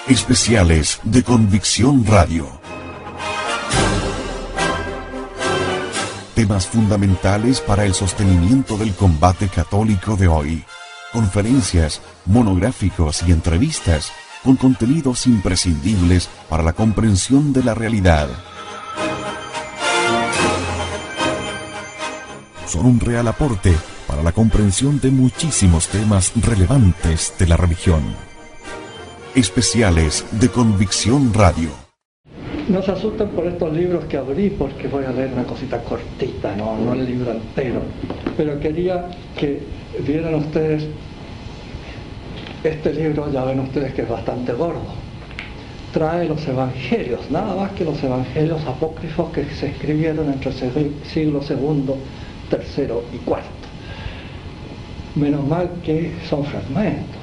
Especiales de Convicción Radio. Temas fundamentales para el sostenimiento del combate católico de hoy. Conferencias, monográficos y entrevistas con contenidos imprescindibles para la comprensión de la realidad. Son un real aporte para la comprensión de muchísimos temas relevantes de la religión. Especiales de Convicción Radio. No se asusten por estos libros que abrí, porque voy a leer una cosita cortita, no el libro entero. Pero quería que vieran ustedes este libro. Ya ven ustedes que es bastante gordo. Trae los evangelios, nada más que los evangelios apócrifos que se escribieron entre el siglo II, III y IV. Menos mal que son fragmentos.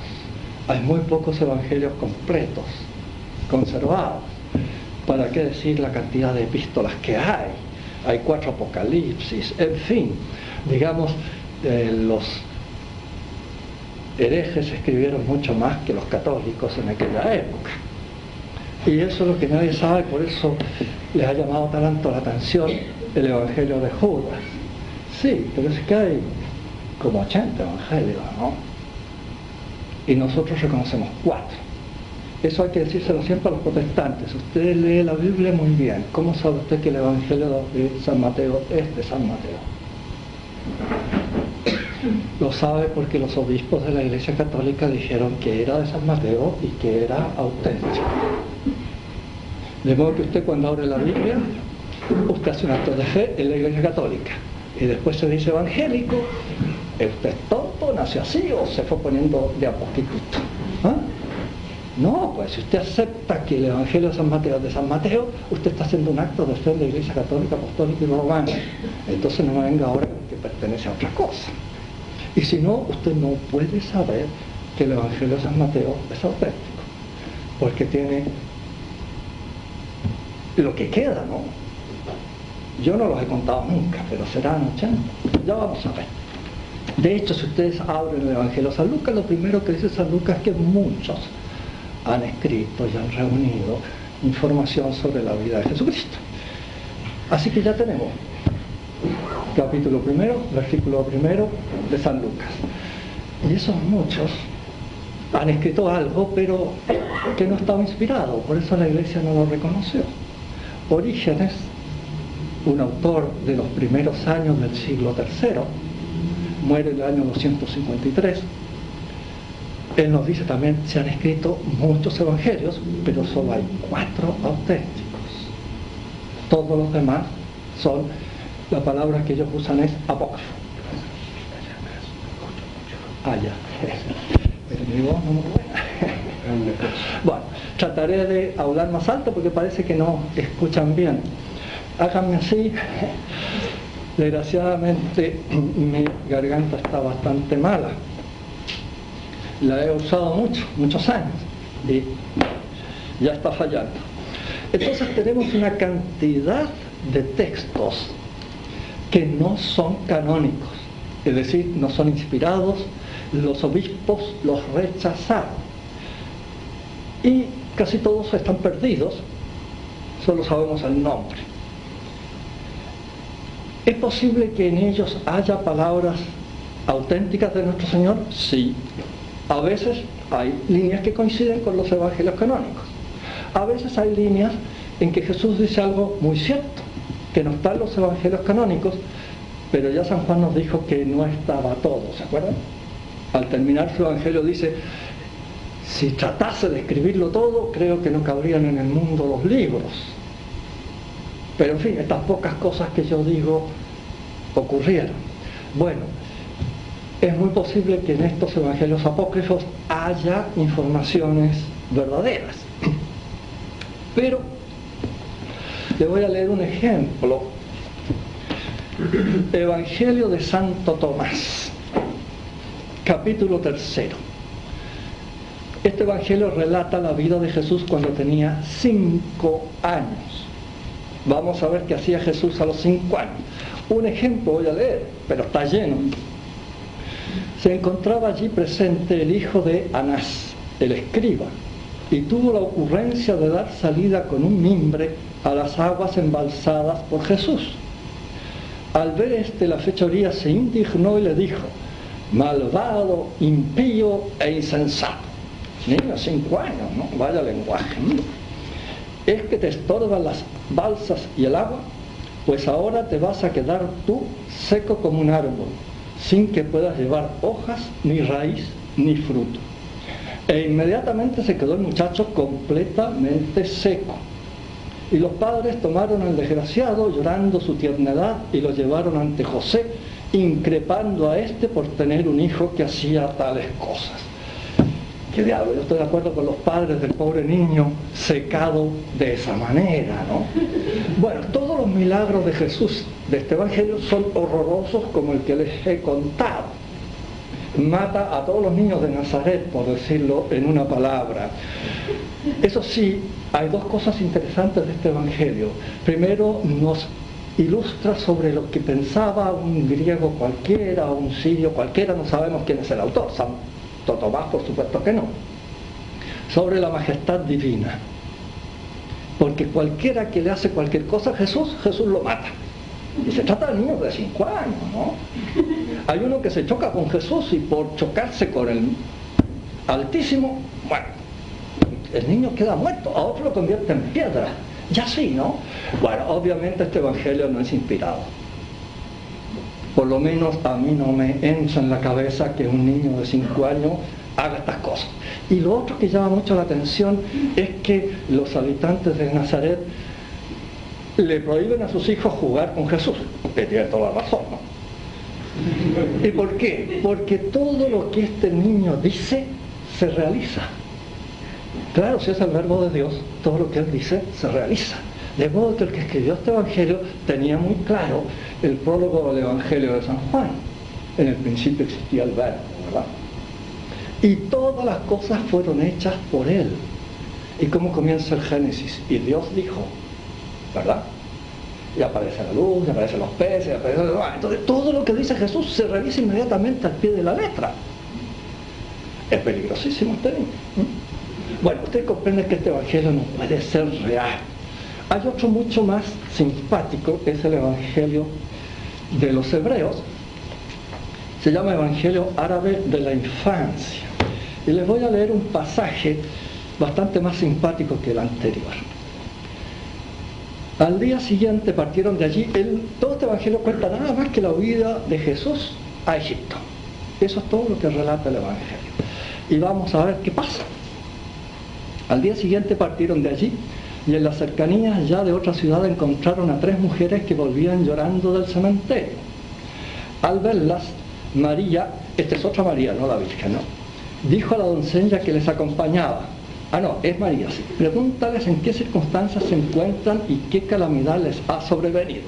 Hay muy pocos evangelios completos, conservados. ¿Para qué decir la cantidad de epístolas que hay? Hay 4 apocalipsis, en fin. Digamos, los herejes escribieron mucho más que los católicos en aquella época. Y eso es lo que nadie sabe, por eso les ha llamado tanto la atención el Evangelio de Judas. Sí, pero es que hay como 80 evangelios, ¿no? Y nosotros reconocemos 4. Eso hay que decírselo siempre a los protestantes. Usted lee la Biblia muy bien. ¿Cómo sabe usted que el Evangelio de San Mateo es de San Mateo? Lo sabe porque los obispos de la Iglesia Católica dijeron que era de San Mateo y que era auténtico. De modo que usted, cuando abre la Biblia, usted hace un acto de fe en la Iglesia Católica y después se dice evangélico. ¿Usted es tonto, nació así o se fue poniendo de a poquitito? ¿Ah? No, pues si usted acepta que el Evangelio de San Mateo es de San Mateo, usted está haciendo un acto de fe en la Iglesia Católica, Apostólica y Romana. Entonces no me venga ahora que pertenece a otra cosa. Y si no, usted no puede saber que el Evangelio de San Mateo es auténtico, porque tiene lo que queda, ¿no? Yo no los he contado nunca, pero serán 80. Ya vamos a ver. De hecho, si ustedes abren el Evangelio de San Lucas, lo primero que dice San Lucas es que muchos han escrito y han reunido información sobre la vida de Jesucristo. Así que ya tenemos capítulo 1, versículo 1 de San Lucas. Y esos muchos han escrito algo, pero que no estaba inspirado, por eso la Iglesia no lo reconoció. Orígenes, un autor de los primeros años del siglo III, muere en el año 253. Él nos dice también, se han escrito muchos evangelios, pero solo hay 4 auténticos. Todos los demás son, la palabra que ellos usan es apócrifo. Ah, ya. Pero mi voz no me buena. Bueno, trataré de hablar más alto porque parece que no escuchan bien. Háganme así. Desgraciadamente mi garganta está bastante mala. La he usado muchos años y ya está fallando. Entonces tenemos una cantidad de textos que no son canónicos, es decir, no son inspirados. Los obispos los rechazaron y casi todos están perdidos, solo sabemos el nombre. ¿Es posible que en ellos haya palabras auténticas de nuestro Señor? Sí. A veces hay líneas que coinciden con los evangelios canónicos. A veces hay líneas en que Jesús dice algo muy cierto, que no está en los evangelios canónicos, pero ya San Juan nos dijo que no estaba todo, ¿se acuerdan? Al terminar su evangelio dice, si tratase de escribirlo todo, creo que no cabrían en el mundo los libros. Pero en fin, estas pocas cosas que yo digo ocurrieron. Bueno, es muy posible que en estos evangelios apócrifos haya informaciones verdaderas. Pero le voy a leer un ejemplo. Evangelio de Santo Tomás, capítulo 3. Este evangelio relata la vida de Jesús cuando tenía 5 años. Vamos a ver qué hacía Jesús a los 5 años. Un ejemplo voy a leer, pero está lleno. Se encontraba allí presente el hijo de Anás, el escriba, y tuvo la ocurrencia de dar salida con un mimbre a las aguas embalsadas por Jesús. Al ver la fechoría se indignó y le dijo: malvado, impío e insensato. Niño, 5 años, ¿no? Vaya lenguaje. ¿Es que te estorban las balsas y el agua? Pues ahora te vas a quedar tú seco como un árbol, sin que puedas llevar hojas, ni raíz, ni fruto. E inmediatamente se quedó el muchacho completamente seco. Y los padres tomaron al desgraciado, llorando su tiernedad, y lo llevaron ante José, increpando a por tener un hijo que hacía tales cosas. ¿Qué diablo? Yo estoy de acuerdo con los padres del pobre niño secado de esa manera, ¿no? Bueno, todos los milagros de Jesús de este evangelio son horrorosos como el que les he contado. Mata a todos los niños de Nazaret, por decirlo en una palabra. Eso sí, hay 2 cosas interesantes de este evangelio. Primero, nos ilustra sobre lo que pensaba un griego cualquiera o un sirio cualquiera, no sabemos quién es el autor, Santo Tomás por supuesto que no, sobre la majestad divina. Porque cualquiera que le hace cualquier cosa a Jesús, Jesús lo mata. Y se trata de niños de 5 años, ¿no? Hay uno que se choca con Jesús y por chocarse con el Altísimo, bueno, el niño queda muerto, a otro lo convierte en piedra. Ya sí, ¿no? Bueno, obviamente este evangelio no es inspirado. Por lo menos a mí no me entra en la cabeza que un niño de 5 años haga estas cosas. Y lo otro que llama mucho la atención es que los habitantes de Nazaret le prohíben a sus hijos jugar con Jesús, que tiene toda la razón, ¿no? ¿Y por qué? Porque todo lo que este niño dice se realiza. Claro, si es el verbo de Dios, todo lo que él dice se realiza. De modo que el que escribió este evangelio tenía muy claro el prólogo del evangelio de San Juan. En el principio existía el verbo, ¿verdad? Y todas las cosas fueron hechas por él. ¿Y cómo comienza el Génesis? Y Dios dijo, ¿verdad? Y aparece la luz, y aparecen los peces, y aparece... Entonces todo lo que dice Jesús se realiza inmediatamente al pie de la letra. Es peligrosísimo este niño. Bueno, usted comprende que este evangelio no puede ser real. Hay otro mucho más simpático, que es el evangelio de los hebreos. Se llama Evangelio Árabe de la Infancia. Y les voy a leer un pasaje bastante más simpático que el anterior. Al día siguiente partieron de allí. Todo este evangelio cuenta nada más que la huida de Jesús a Egipto. Eso es todo lo que relata el evangelio. Y vamos a ver qué pasa. Al día siguiente partieron de allí y en las cercanías ya de otra ciudad encontraron a 3 mujeres que volvían llorando del cementerio. Al verlas, María, esta es otra María, no la Virgen, ¿no?, dijo a la doncella que les acompañaba: ah, no, es María, sí. Pregúntales en qué circunstancias se encuentran y qué calamidad les ha sobrevenido.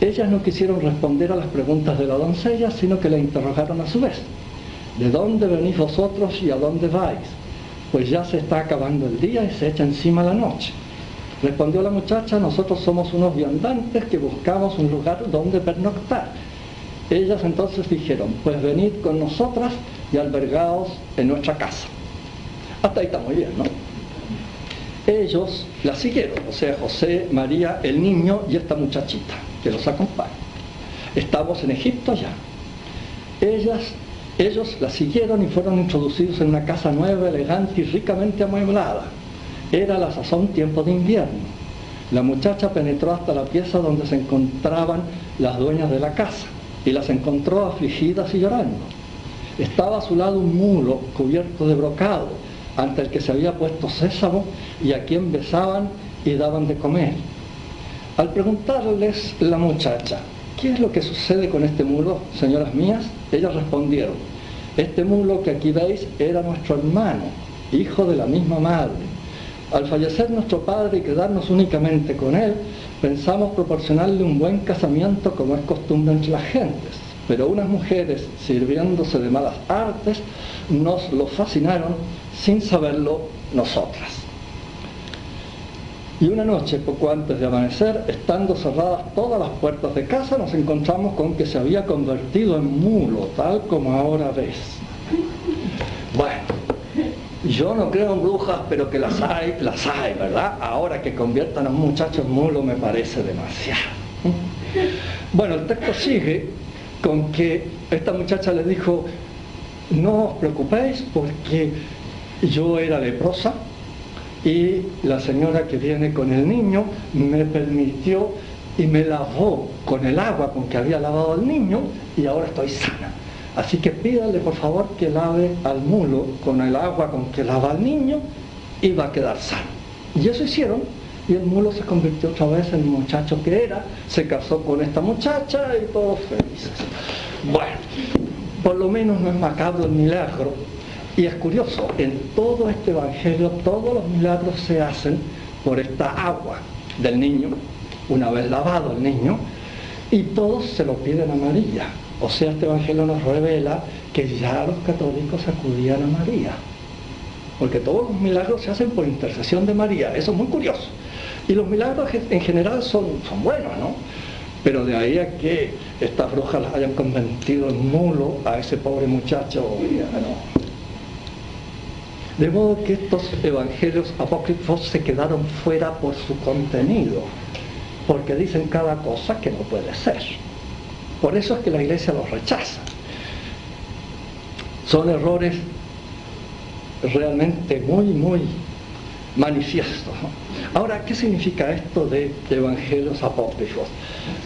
Ellas no quisieron responder a las preguntas de la doncella, sino que la interrogaron a su vez: ¿de dónde venís vosotros y a dónde vais? Pues ya se está acabando el día y se echa encima la noche. Respondió la muchacha: nosotros somos unos viandantes que buscamos un lugar donde pernoctar. Ellas entonces dijeron: pues venid con nosotras y albergaos en nuestra casa. Hasta ahí está muy bien, ¿no? Ellos la siguieron, o sea, José, María, el niño y esta muchachita que los acompaña. Estamos en Egipto ya. Ellos la siguieron y fueron introducidos en una casa nueva, elegante y ricamente amueblada. Era a la sazón tiempo de invierno. La muchacha penetró hasta la pieza donde se encontraban las dueñas de la casa y las encontró afligidas y llorando. Estaba a su lado un mulo cubierto de brocado, ante el que se había puesto sésamo y a quien besaban y daban de comer. Al preguntarles la muchacha: ¿qué es lo que sucede con este mulo, señoras mías?, ellas respondieron: este mulo que aquí veis era nuestro hermano, hijo de la misma madre. Al fallecer nuestro padre y quedarnos únicamente con él, pensamos proporcionarle un buen casamiento como es costumbre entre las gentes, pero unas mujeres, sirviéndose de malas artes, nos lo fascinaron sin saberlo nosotras. Y una noche, poco antes de amanecer, estando cerradas todas las puertas de casa, nos encontramos con que se había convertido en mulo, tal como ahora ves. Bueno, Yo no creo en brujas, pero que las hay, ¿verdad? Ahora que conviertan a un muchacho en mulo me parece demasiado. Bueno, el texto sigue con que esta muchacha le dijo: no os preocupéis porque yo era leprosa y la señora que viene con el niño me permitió y me lavó con el agua con que había lavado al niño y ahora estoy sana. Así que pídale por favor que lave al mulo con el agua con que lava al niño y va a quedar sano. Y eso hicieron, y el mulo se convirtió otra vez en el muchacho que era, se casó con esta muchacha y todos felices. Bueno, por lo menos no es macabro el milagro. Y es curioso, en todo este evangelio todos los milagros se hacen por esta agua del niño, una vez lavado el niño, y todos se lo piden a María. O sea, este evangelio nos revela que ya los católicos acudían a María, porque todos los milagros se hacen por intercesión de María. Eso es muy curioso. Y los milagros en general son buenos, ¿no? Pero de ahí a que estas brujas las hayan convertido en mulo a ese pobre muchacho, no. De modo que estos evangelios apócrifos se quedaron fuera por su contenido, porque dicen cada cosa que no puede ser. Por eso es que la Iglesia los rechaza. Son errores realmente muy manifiestos, ¿no? Ahora, ¿qué significa esto de evangelios apócrifos?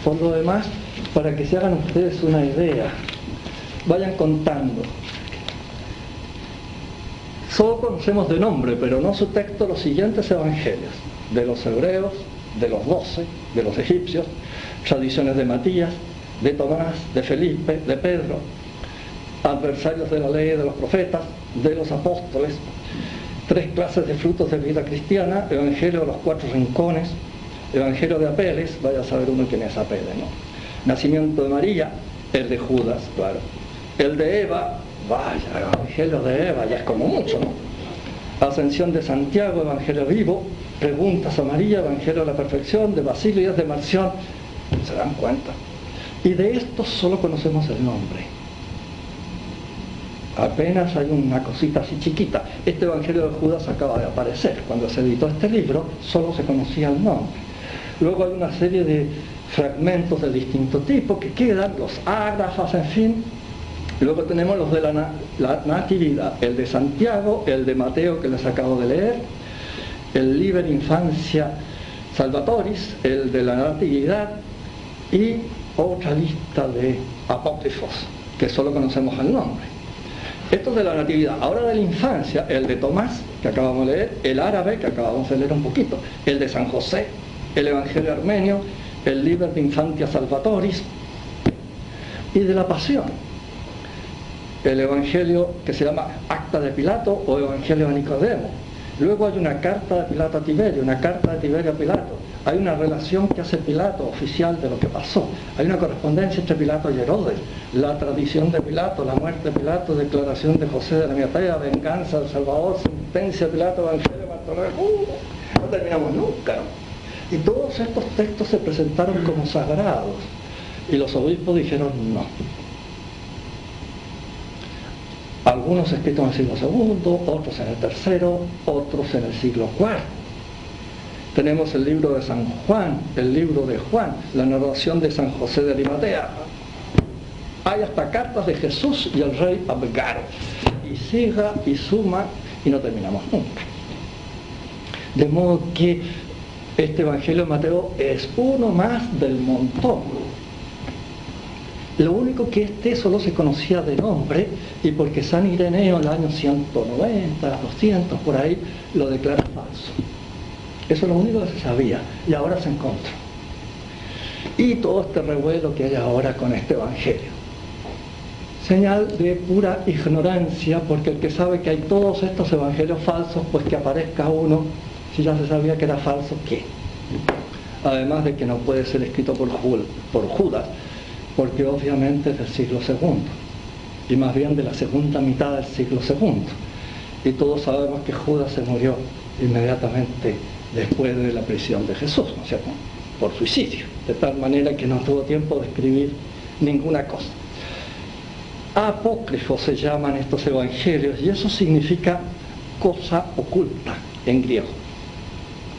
Por lo demás, para que se hagan ustedes una idea, vayan contando. Solo conocemos de nombre, pero no su texto, los siguientes evangelios: de los hebreos, de los 12, de los egipcios, tradiciones de Matías, de Tomás, de Felipe, de Pedro, adversarios de la ley de los profetas, de los apóstoles, 3 clases de frutos de vida cristiana, evangelio de los 4 rincones, evangelio de Apeles, vaya a saber uno quién es Apeles, ¿no? Nacimiento de María, el de Judas, claro, el de Eva, vaya, evangelio de Eva, ya es como mucho, ¿no? Ascensión de Santiago, evangelio vivo, preguntas a María, evangelio de la perfección, de Basilio y de Marción, ¿se dan cuenta? Y de estos solo conocemos el nombre. Apenas hay una cosita así chiquita. Este evangelio de Judas acaba de aparecer. Cuando se editó este libro, solo se conocía el nombre. Luego hay una serie de fragmentos de distinto tipo que quedan, los ágrafas, en fin. Luego tenemos los de la Natividad, el de Santiago, el de Mateo que les acabo de leer, el Liber Infancia Salvatoris, el de la Natividad y otra lista de apócrifos que solo conocemos el nombre. Estos de la Natividad. Ahora de la infancia, el de Tomás, que acabamos de leer, el árabe, que acabamos de leer un poquito, el de San José, el Evangelio Armenio, el Liber de Infantia Salvatoris, y de la Pasión, el Evangelio que se llama Acta de Pilato o Evangelio de Nicodemo. Luego hay una carta de Pilato a Tiberio, una carta de Tiberio a Pilato. Hay una relación que hace Pilato oficial de lo que pasó. Hay una correspondencia entre Pilato y Herodes. La tradición de Pilato, la muerte de Pilato, declaración de José de Arimatea, venganza del Salvador, sentencia de Pilato, evangelio de Bartolomé. No terminamos nunca, ¿no? Y todos estos textos se presentaron como sagrados. Y los obispos dijeron no. Algunos escritos en el siglo II, otros en el III, otros en el siglo IV. Tenemos el libro de San Juan, el libro de Juan, la narración de San José de Arimatea. Hay hasta cartas de Jesús y el rey Abgaro. Y siga y suma y no terminamos nunca. De modo que este Evangelio de Mateo es uno más del montón. Lo único que este solo se conocía de nombre, y porque San Ireneo en el año 190, 200, por ahí, lo declara falso. Eso es lo único que se sabía, y ahora se encontró. Y todo este revuelo que hay ahora con este Evangelio. Señal de pura ignorancia, porque el que sabe que hay todos estos evangelios falsos, pues que aparezca uno, si ya se sabía que era falso, ¿qué? Además de que no puede ser escrito por Judas, porque obviamente es del siglo II, y más bien de la segunda mitad del siglo II. Y todos sabemos que Judas se murió inmediatamente después de la prisión de Jesús, ¿no es cierto? Por suicidio, de tal manera que no tuvo tiempo de escribir ninguna cosa. Apócrifos se llaman estos evangelios, y eso significa cosa oculta en griego.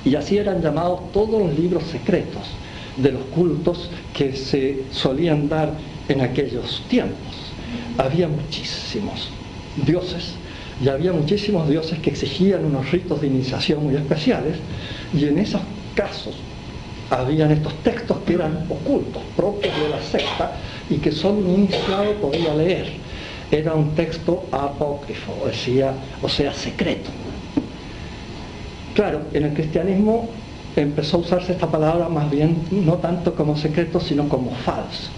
Y así eran llamados todos los libros secretos de los cultos que se solían dar en aquellos tiempos. Había muchísimos dioses, y había muchísimos dioses que exigían unos ritos de iniciación muy especiales, y en esos casos habían estos textos que eran ocultos, propios de la secta, y que solo un iniciado podía leer. Era un texto apócrifo, o sea, secreto. Claro, en el cristianismo empezó a usarse esta palabra más bien no tanto como secreto, sino como falso.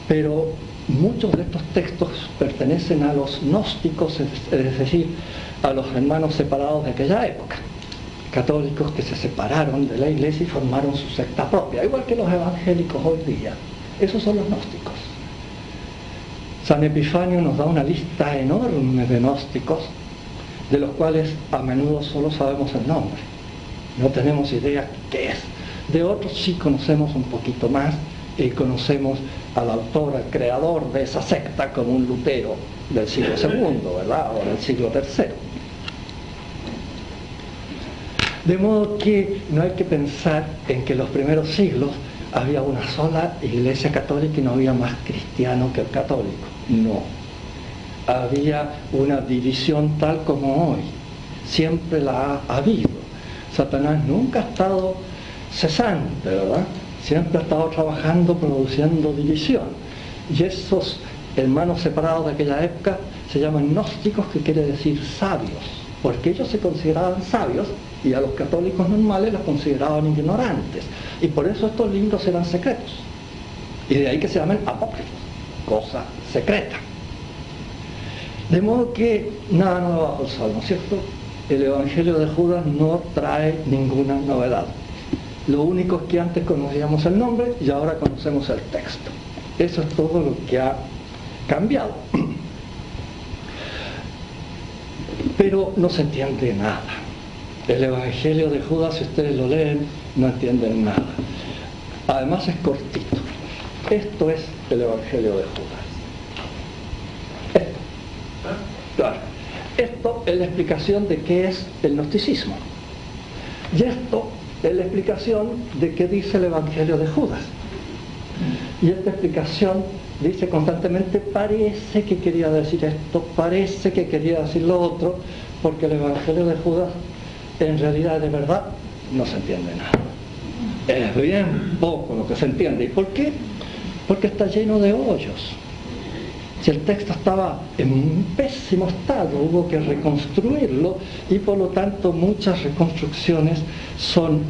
Pero muchos de estos textos pertenecen a los gnósticos, es decir, a los hermanos separados de aquella época, católicos que se separaron de la iglesia y formaron su secta propia, igual que los evangélicos hoy día. Esos son los gnósticos. San Epifanio nos da una lista enorme de gnósticos, de los cuales a menudo solo sabemos el nombre, no tenemos idea qué es. De otros sí conocemos un poquito más, y conocemos al autor, al creador de esa secta, como un Lutero del siglo II, ¿verdad? O del siglo III. De modo que no hay que pensar en que en los primeros siglos había una sola iglesia católica y no había más cristiano que el católico. No. Había una división tal como hoy. Siempre la ha habido. Satanás nunca ha estado cesante, ¿verdad? Siempre ha estado trabajando, produciendo división. Y esos hermanos separados de aquella época se llaman gnósticos, que quiere decir sabios, porque ellos se consideraban sabios y a los católicos normales los consideraban ignorantes. Y por eso estos libros eran secretos. Y de ahí que se llaman apócrifos, cosa secreta. De modo que nada nuevo bajo el sol, ¿no es cierto? El Evangelio de Judas no trae ninguna novedad. Lo único es que antes conocíamos el nombre y ahora conocemos el texto. Eso es todo lo que ha cambiado. Pero no se entiende nada. El Evangelio de Judas, si ustedes lo leen, no entienden nada. Además es cortito. Esto es el Evangelio de Judas. Esto. Claro. Esto es la explicación de qué es el gnosticismo. Y esto es la explicación de qué dice el Evangelio de Judas. Y esta explicación dice constantemente, parece que quería decir esto, parece que quería decir lo otro, porque el Evangelio de Judas, en realidad, de verdad, no se entiende nada. Es bien poco lo que se entiende. ¿Y por qué? Porque está lleno de hoyos. Si el texto estaba en un pésimo estado, hubo que reconstruirlo, y por lo tanto muchas reconstrucciones son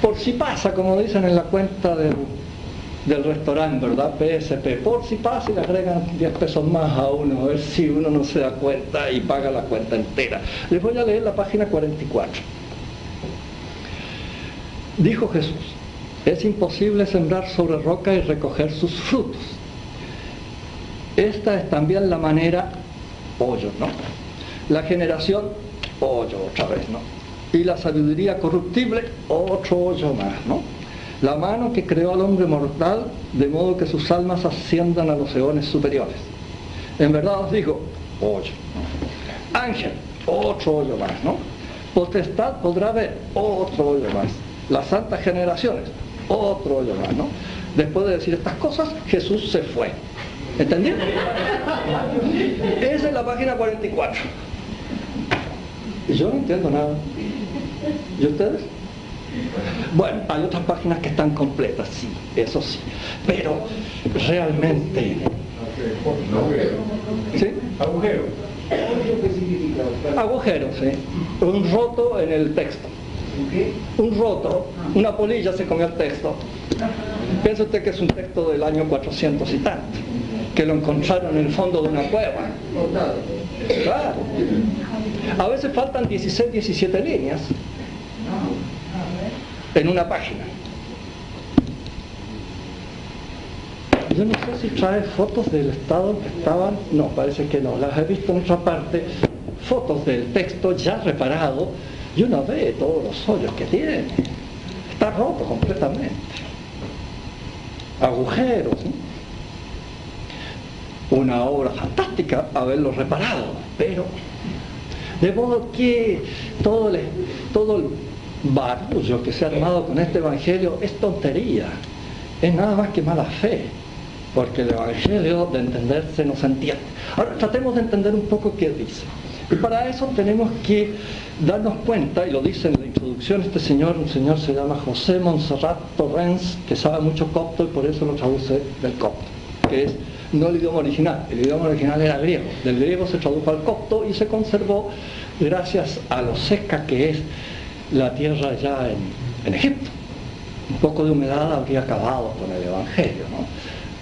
por si pasa, como dicen en la cuenta del restaurante, ¿verdad? PSP, por si pasa, y le agregan 10 pesos más a uno, a ver si uno no se da cuenta y paga la cuenta entera. Les voy a leer la página 44. Dijo Jesús: es imposible sembrar sobre roca y recoger sus frutos. Esta es también la manera, hoyo, ¿no? La generación, hoyo otra vez, ¿no? Y la sabiduría corruptible, otro hoyo más, ¿no? La mano que creó al hombre mortal, de modo que sus almas asciendan a los eones superiores. En verdad os digo, hoyo. Ángel, otro hoyo más, ¿no? Potestad podrá haber, otro hoyo más. Las santas generaciones, otro hoyo más, ¿no? Después de decir estas cosas, Jesús se fue. ¿Entendieron? Esa es la página 44. Y yo no entiendo nada. ¿Y ustedes? Bueno, hay otras páginas que están completas, sí, eso sí. Pero realmente... ¿Sí? Agujero. Agujero, sí. Un roto en el texto. Un roto, una polilla se comió el texto. Piensa usted que es un texto del año 400 y tanto, que lo encontraron en el fondo de una cueva. Claro. A veces faltan 16, 17 líneas en una página. Yo no sé si trae fotos del estado en que estaban. No, parece que no. Las he visto en otra parte. Fotos del texto ya reparado, y uno ve todos los hoyos que tiene. Está roto completamente. Agujeros, ¿no? una obra fantástica haberlo reparado, pero de modo que todo el barullo que se ha armado con este evangelio es tontería, es nada más que mala fe, porque el evangelio de entenderse no se entiende. Ahora tratemos de entender un poco qué dice, y para eso tenemos que darnos cuenta, y lo dice en la introducción este señor, un señor se llama José Montserrat Torrens, que sabe mucho copto y por eso lo traduce del copto, que es no el idioma original era griego, del griego se tradujo al copto y se conservó gracias a lo seca que es la tierra allá en Egipto. Un poco de humedad habría acabado con el evangelio, ¿no?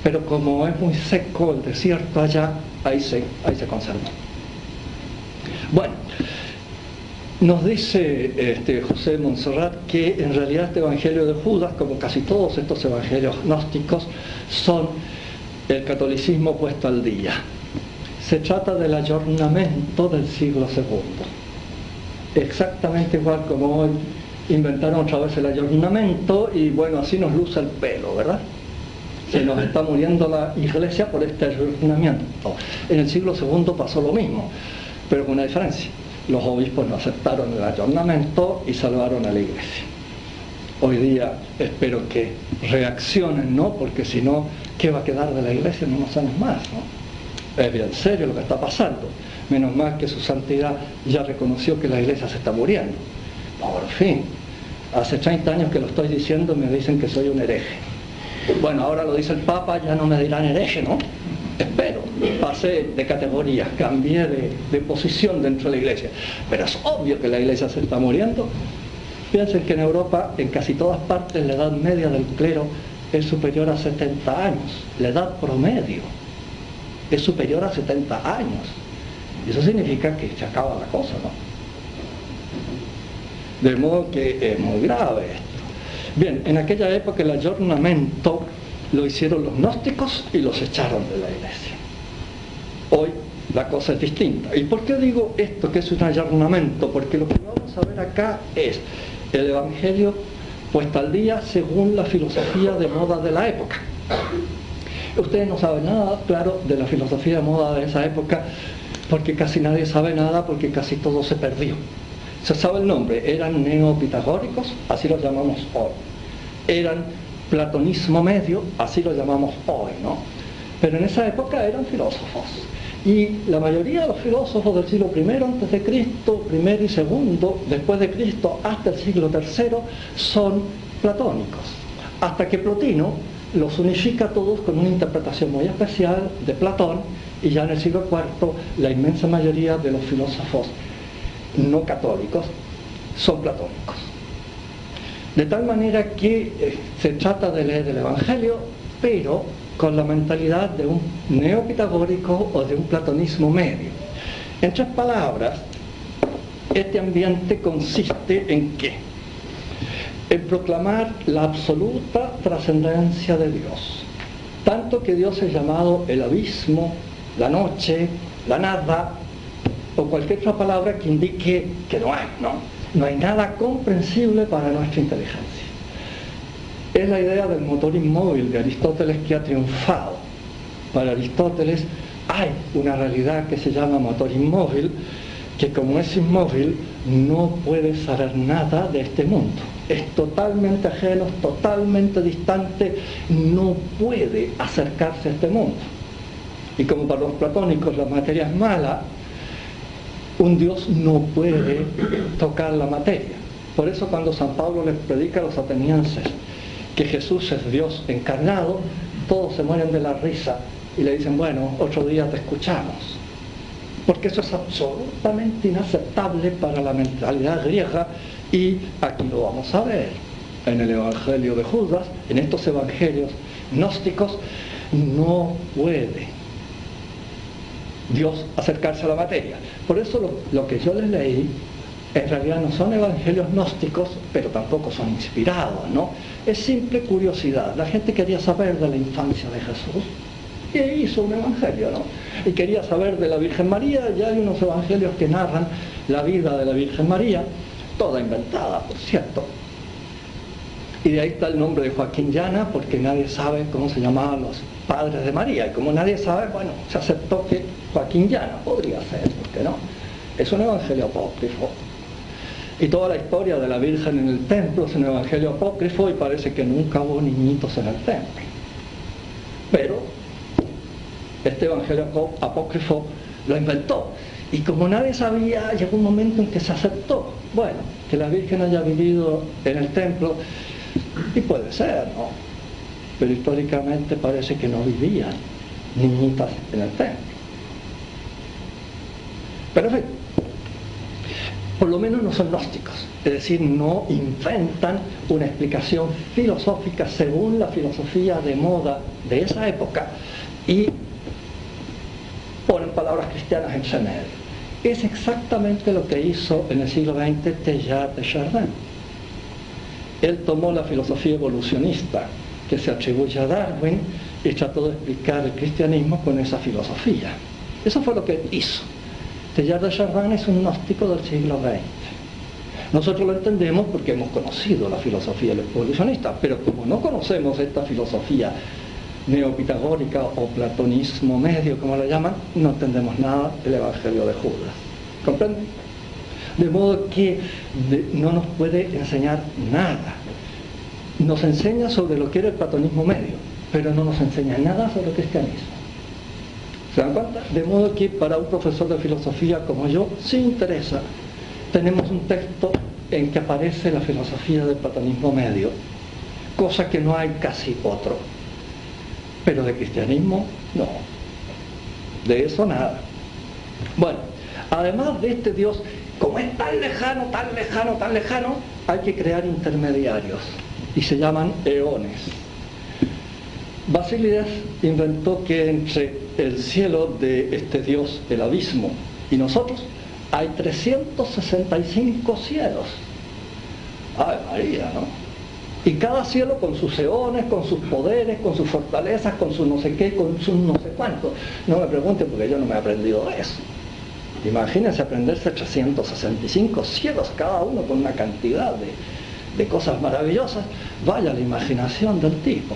Pero como es muy seco el desierto allá, ahí se conservó. Bueno, nos dice José Montserrat que en realidad este evangelio de Judas, como casi todos estos evangelios gnósticos, son el catolicismo puesto al día. Se trata del ayornamiento del siglo II. Exactamente igual como hoy inventaron otra vez el ayornamiento y bueno, así nos luce el pelo, ¿verdad? Se nos está muriendo la iglesia por este ayornamiento. En el siglo II pasó lo mismo, pero con una diferencia. Los obispos no aceptaron el ayornamiento y salvaron a la iglesia. Hoy día espero que reaccionen, ¿no? Porque si no, ¿qué va a quedar de la iglesia en unos años más, ¿no? Es bien serio lo que está pasando. Menos mal que su santidad ya reconoció que la iglesia se está muriendo. Por fin. Hace 30 años que lo estoy diciendo y me dicen que soy un hereje. Bueno, ahora lo dice el Papa, ya no me dirán hereje, ¿no? Espero. Pasé de categoría, cambié de posición dentro de la iglesia. Pero es obvio que la iglesia se está muriendo. Piensen que en Europa, en casi todas partes, la edad media del clero es superior a 70 años. La edad promedio es superior a 70 años. Y eso significa que se acaba la cosa, ¿no? De modo que es muy grave esto. Bien, en aquella época el ayornamiento lo hicieron los gnósticos y los echaron de la iglesia. Hoy la cosa es distinta. ¿Y por qué digo esto que es un ayornamiento? Porque lo que vamos a ver acá es el evangelio puesto al día según la filosofía de moda de la época. Ustedes no saben nada, claro, de la filosofía de moda de esa época, porque casi nadie sabe nada, porque casi todo se perdió. Se sabe el nombre, eran neopitagóricos, así los llamamos hoy. Eran platonismo medio, así lo llamamos hoy, ¿no? Pero en esa época eran filósofos. Y la mayoría de los filósofos del siglo I antes de Cristo, primero y segundo, después de Cristo, hasta el siglo III, son platónicos. Hasta que Plotino los unifica a todos con una interpretación muy especial de Platón, y ya en el siglo IV la inmensa mayoría de los filósofos no católicos son platónicos. De tal manera que se trata de leer el Evangelio, pero con la mentalidad de un neopitagórico o de un platonismo medio. En 3 palabras, este ambiente consiste en ¿qué? En proclamar la absoluta trascendencia de Dios. Tanto que Dios es llamado el abismo, la noche, la nada, o cualquier otra palabra que indique que no hay, ¿no? No hay nada comprensible para nuestra inteligencia. Es la idea del motor inmóvil de Aristóteles que ha triunfado. Para Aristóteles hay una realidad que se llama motor inmóvil, que como es inmóvil no puede saber nada de este mundo. Es totalmente ajeno, totalmente distante, no puede acercarse a este mundo. Y como para los platónicos la materia es mala, un Dios no puede tocar la materia. Por eso cuando San Pablo les predica a los atenienses que Jesús es Dios encarnado, todos se mueren de la risa y le dicen, bueno, otro día te escuchamos. Porque eso es absolutamente inaceptable para la mentalidad griega, y aquí lo vamos a ver en el Evangelio de Judas. En estos evangelios gnósticos no puede Dios acercarse a la materia. Por eso lo que yo les leí en realidad no son evangelios gnósticos, pero tampoco son inspirados, ¿no? Es simple curiosidad. La gente quería saber de la infancia de Jesús y hizo un evangelio, ¿no? Y quería saber de la Virgen María. Ya hay unos evangelios que narran la vida de la Virgen María, toda inventada, por cierto. Y de ahí está el nombre de Joaquín Llana, porque nadie sabe cómo se llamaban los padres de María. Y como nadie sabe, bueno, se aceptó que Joaquín Llana podría ser, ¿por qué no? Es un evangelio apócrifo. Y toda la historia de la Virgen en el templo es un evangelio apócrifo y parece que nunca hubo niñitos en el templo. Pero este evangelio apócrifo lo inventó. Y como nadie sabía, llegó un momento en que se aceptó. Bueno, que la Virgen haya vivido en el templo, y puede ser, ¿no? Pero históricamente parece que no vivían niñitas en el templo. Pero en fin, por lo menos no son gnósticos, es decir, no inventan una explicación filosófica según la filosofía de moda de esa época y ponen palabras cristianas en medio. Es exactamente lo que hizo en el siglo XX Teilhard de Chardin. Él tomó la filosofía evolucionista que se atribuye a Darwin y trató de explicar el cristianismo con esa filosofía. Eso fue lo que hizo. Teilhard de Chardin es un gnóstico del siglo XX. Nosotros lo entendemos porque hemos conocido la filosofía evolucionista, pero como no conocemos esta filosofía neopitagórica o platonismo medio, como la llaman, no entendemos nada del Evangelio de Judas. ¿Comprenden? De modo que no nos puede enseñar nada. Nos enseña sobre lo que era el platonismo medio, pero no nos enseña nada sobre el cristianismo. ¿Se dan cuenta? De modo que para un profesor de filosofía como yo, sí interesa. Tenemos un texto en que aparece la filosofía del platonismo medio, cosa que no hay casi otro. Pero de cristianismo, no. De eso nada. Bueno, además de este Dios, como es tan lejano, tan lejano, tan lejano, hay que crear intermediarios, y se llaman eones. Basílides inventó que entre el cielo de este Dios, el abismo, y nosotros, hay 365 cielos. ¡Ay, María!, ¿no? Y cada cielo con sus eones, con sus poderes, con sus fortalezas, con su no sé qué, con su no sé cuánto. No me pregunten porque yo no me he aprendido eso. Imagínense aprenderse 365 cielos, cada uno con una cantidad de cosas maravillosas. Vaya la imaginación del tipo.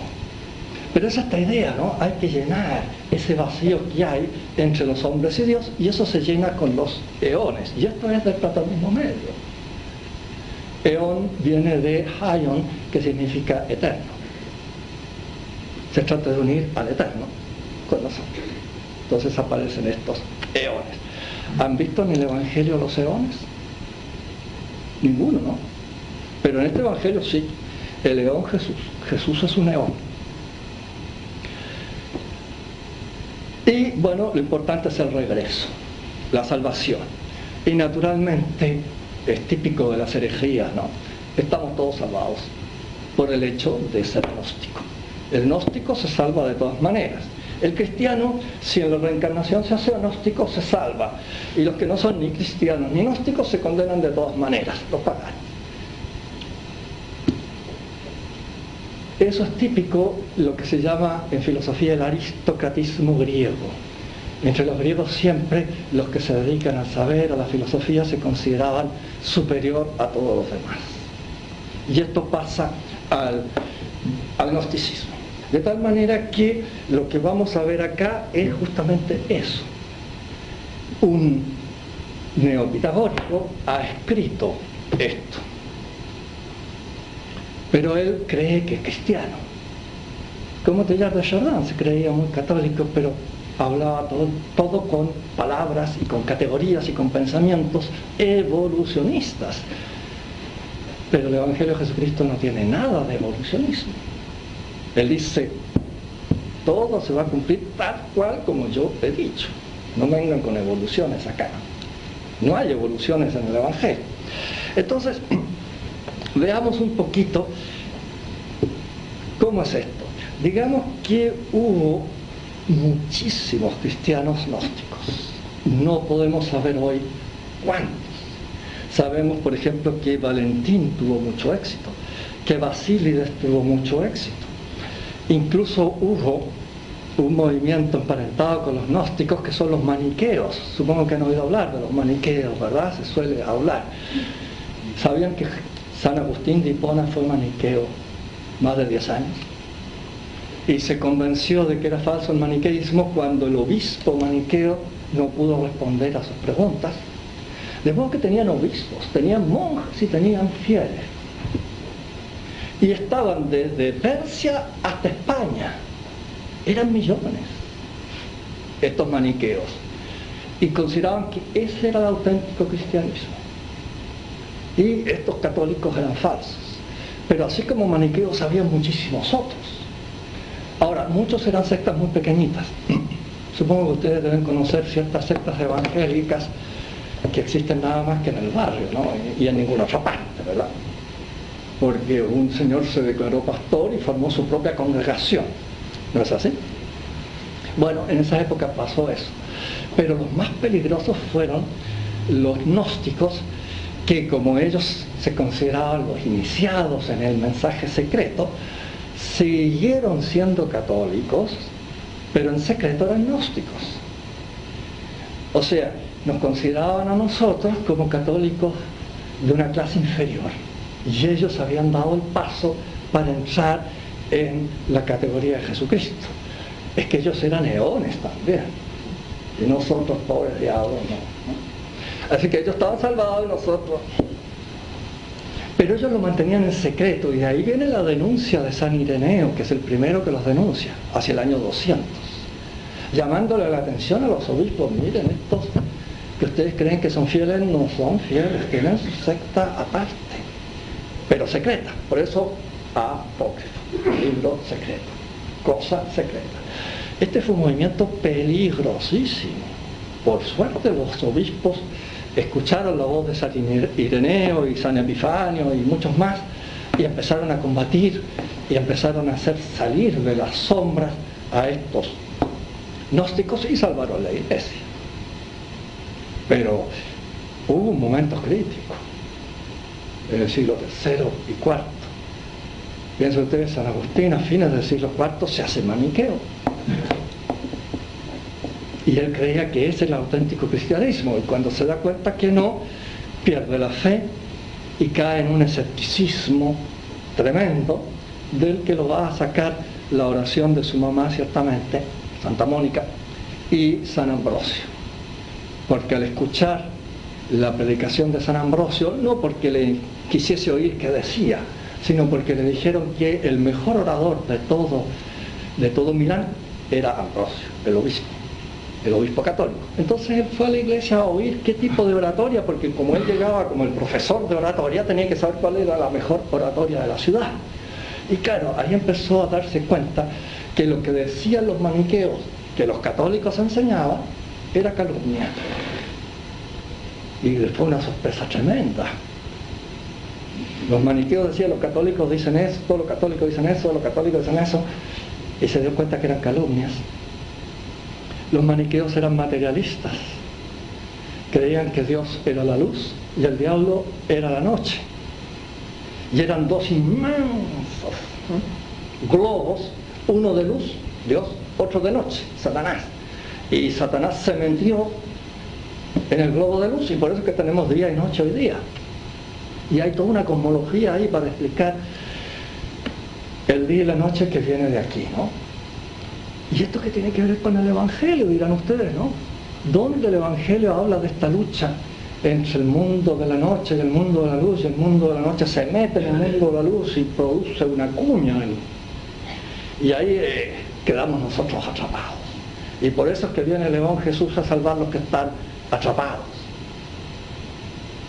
Pero es esta idea, ¿no? Hay que llenar ese vacío que hay entre los hombres y Dios, y eso se llena con los eones. Y esto es del platonismo medio. Eón viene de Haion, que significa eterno. Se trata de unir al eterno con nosotros. Entonces aparecen estos eones. ¿Han visto en el Evangelio los eones? Ninguno, ¿no? Pero en este Evangelio sí. El eón Jesús. Jesús es un eón. Y bueno, lo importante es el regreso, la salvación. Y naturalmente es típico de las herejías, ¿no? Estamos todos salvados por el hecho de ser gnóstico. El gnóstico se salva de todas maneras. El cristiano, si en la reencarnación se hace gnóstico, se salva. Y los que no son ni cristianos ni gnósticos se condenan de todas maneras, los paganos. Eso es típico, lo que se llama en filosofía el aristocratismo griego. Entre los griegos siempre los que se dedican al saber, a la filosofía, se consideraban superior a todos los demás. Y esto pasa al gnosticismo. De tal manera que lo que vamos a ver acá es justamente eso. Un neopitagórico ha escrito esto. Pero él cree que es cristiano. Como Teilhard de Chardin, se creía muy católico, pero hablaba todo con palabras y con categorías y con pensamientos evolucionistas. Pero el Evangelio de Jesucristo no tiene nada de evolucionismo. Él dice, todo se va a cumplir tal cual como yo he dicho. No vengan con evoluciones acá. No hay evoluciones en el Evangelio. Entonces, veamos un poquito cómo es esto. Digamos que hubo muchísimos cristianos gnósticos. No podemos saber hoy cuántos. Sabemos, por ejemplo, que Valentín tuvo mucho éxito, que Basílides tuvo mucho éxito. Incluso hubo un movimiento emparentado con los gnósticos que son los maniqueos. Supongo que han oído hablar de los maniqueos, ¿verdad? Se suele hablar. ¿Sabían que San Agustín de Hipona fue maniqueo más de 10 años, y se convenció de que era falso el maniqueísmo cuando el obispo maniqueo no pudo responder a sus preguntas. De modo que tenían obispos, tenían monjes y tenían fieles. Y estaban desde Persia hasta España. Eran millones estos maniqueos. Y consideraban que ese era el auténtico cristianismo. Y estos católicos eran falsos. Pero así como maniqueos había muchísimos otros. Ahora, muchos eran sectas muy pequeñitas. Supongo que ustedes deben conocer ciertas sectas evangélicas que existen nada más que en el barrio, ¿no? Y en ninguna otra parte, ¿verdad? Porque un señor se declaró pastor y formó su propia congregación. ¿No es así? Bueno, en esa época pasó eso. Pero los más peligrosos fueron los gnósticos, que como ellos se consideraban los iniciados en el mensaje secreto, siguieron siendo católicos, pero en secreto eran gnósticos. O sea, nos consideraban a nosotros como católicos de una clase inferior, y ellos habían dado el paso para entrar en la categoría de Jesucristo. Es que ellos eran eones también, y nosotros pobres diablos no. Así que ellos estaban salvados y nosotros. Pero ellos lo mantenían en secreto, y de ahí viene la denuncia de San Ireneo, que es el primero que los denuncia, hacia el año 200, llamándole la atención a los obispos: miren, estos que ustedes creen que son fieles no son fieles, tienen su secta aparte, pero secreta. Por eso apócrifo, libro secreto, cosa secreta. Este fue un movimiento peligrosísimo. Por suerte los obispos escucharon la voz de San Ireneo y San Epifanio y muchos más, y empezaron a combatir y empezaron a hacer salir de las sombras a estos gnósticos y salvaron la iglesia. Pero hubo momentos críticos en el siglo III y IV. Piensen ustedes, San Agustín a fines del siglo IV se hace maniqueo, y él creía que ese era el auténtico cristianismo, y cuando se da cuenta que no, pierde la fe y cae en un escepticismo tremendo, del que lo va a sacar la oración de su mamá, ciertamente, Santa Mónica, y San Ambrosio. Porque al escuchar la predicación de San Ambrosio, no porque le quisiese oír qué decía, sino porque le dijeron que el mejor orador de todo Milán era Ambrosio, el obispo católico. Entonces él fue a la iglesia a oír qué tipo de oratoria, porque como él llegaba como el profesor de oratoria, tenía que saber cuál era la mejor oratoria de la ciudad. Y claro, ahí empezó a darse cuenta que lo que decían los maniqueos, que los católicos enseñaban, era calumnia. Y fue una sorpresa tremenda. Los maniqueos decían: los católicos dicen esto, los católicos dicen eso, los católicos dicen eso, y se dio cuenta que eran calumnias. Los maniqueos eran materialistas, creían que Dios era la luz y el diablo era la noche, y eran dos inmensos globos, uno de luz, Dios, otro de noche, Satanás. Y Satanás se metió en el globo de luz, y por eso es que tenemos día y noche hoy día. Y hay toda una cosmología ahí para explicar el día y la noche que viene de aquí, ¿no? ¿Y esto qué tiene que ver con el Evangelio? Dirán ustedes, ¿no? ¿Dónde el Evangelio habla de esta lucha entre el mundo de la noche y el mundo de la luz? Y el mundo de la noche se mete en el mundo de la luz y produce una cuña. Y ahí quedamos nosotros atrapados. Y por eso es que viene el León Jesús a salvar a los que están atrapados.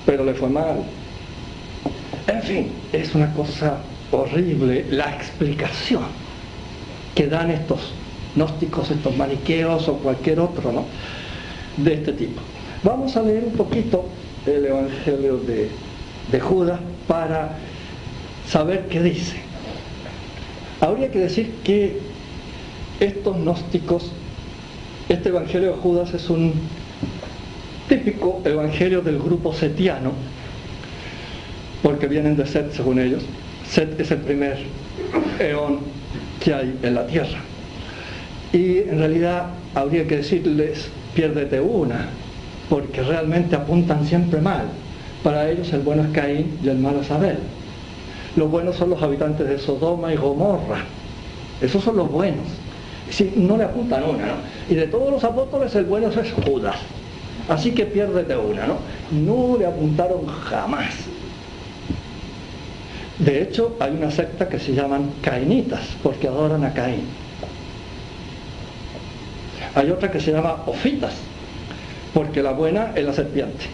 Pero le fue mal. En fin, es una cosa horrible la explicación que dan estos gnósticos, estos maniqueos o cualquier otro, ¿no?, de este tipo. Vamos a leer un poquito el Evangelio de Judas para saber qué dice. Habría que decir que estos gnósticos, este Evangelio de Judas es un típico evangelio del grupo setiano, porque vienen de Set, según ellos. Set es el primer eón que hay en la tierra. Y en realidad habría que decirles: piérdete una, porque realmente apuntan siempre mal. Para ellos el bueno es Caín y el malo es Abel. Los buenos son los habitantes de Sodoma y Gomorra. Esos son los buenos. Si no le apuntan una, ¿no? Y de todos los apóstoles el bueno es Judas. Así que piérdete una, ¿no? No le apuntaron jamás. De hecho, hay una secta que se llaman cainitas, porque adoran a Caín. Hay otra que se llama ofitas, porque la buena es la serpiente.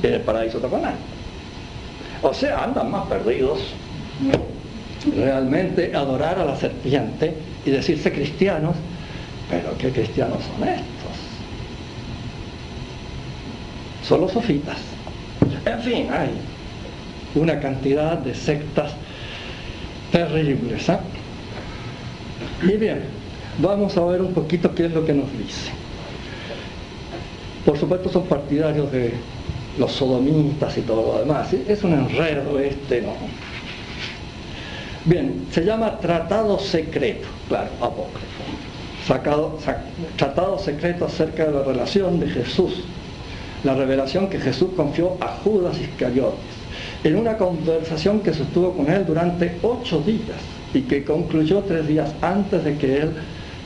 En el paraíso tapanal. O sea, andan más perdidos. Realmente adorar a la serpiente y decirse cristianos, pero ¿qué cristianos son estos? Son los sofitas. En fin, hay una cantidad de sectas terribles, ¿eh? Y bien, vamos a ver un poquito qué es lo que nos dice. Por supuesto son partidarios de los sodomitas y todo lo demás. Es un enredo ¿no? Bien, se llama tratado secreto, claro, apócrifo. Tratado secreto acerca de la relación de Jesús, la revelación que Jesús confió a Judas Iscariotes, en una conversación que sostuvo con él durante 8 días y que concluyó 3 días antes de que él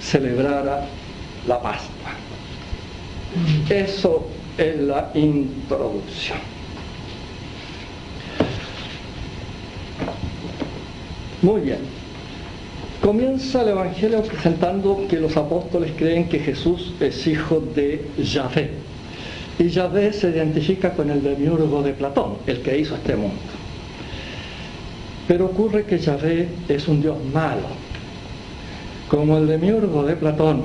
celebrara la Pascua. Eso es la introducción. Muy bien. Comienza el Evangelio presentando que los apóstoles creen que Jesús es hijo de Yahvé. Y Yahvé se identifica con el demiurgo de Platón, el que hizo este mundo. Pero ocurre que Yahvé es un Dios malo. Como el demiurgo de Platón,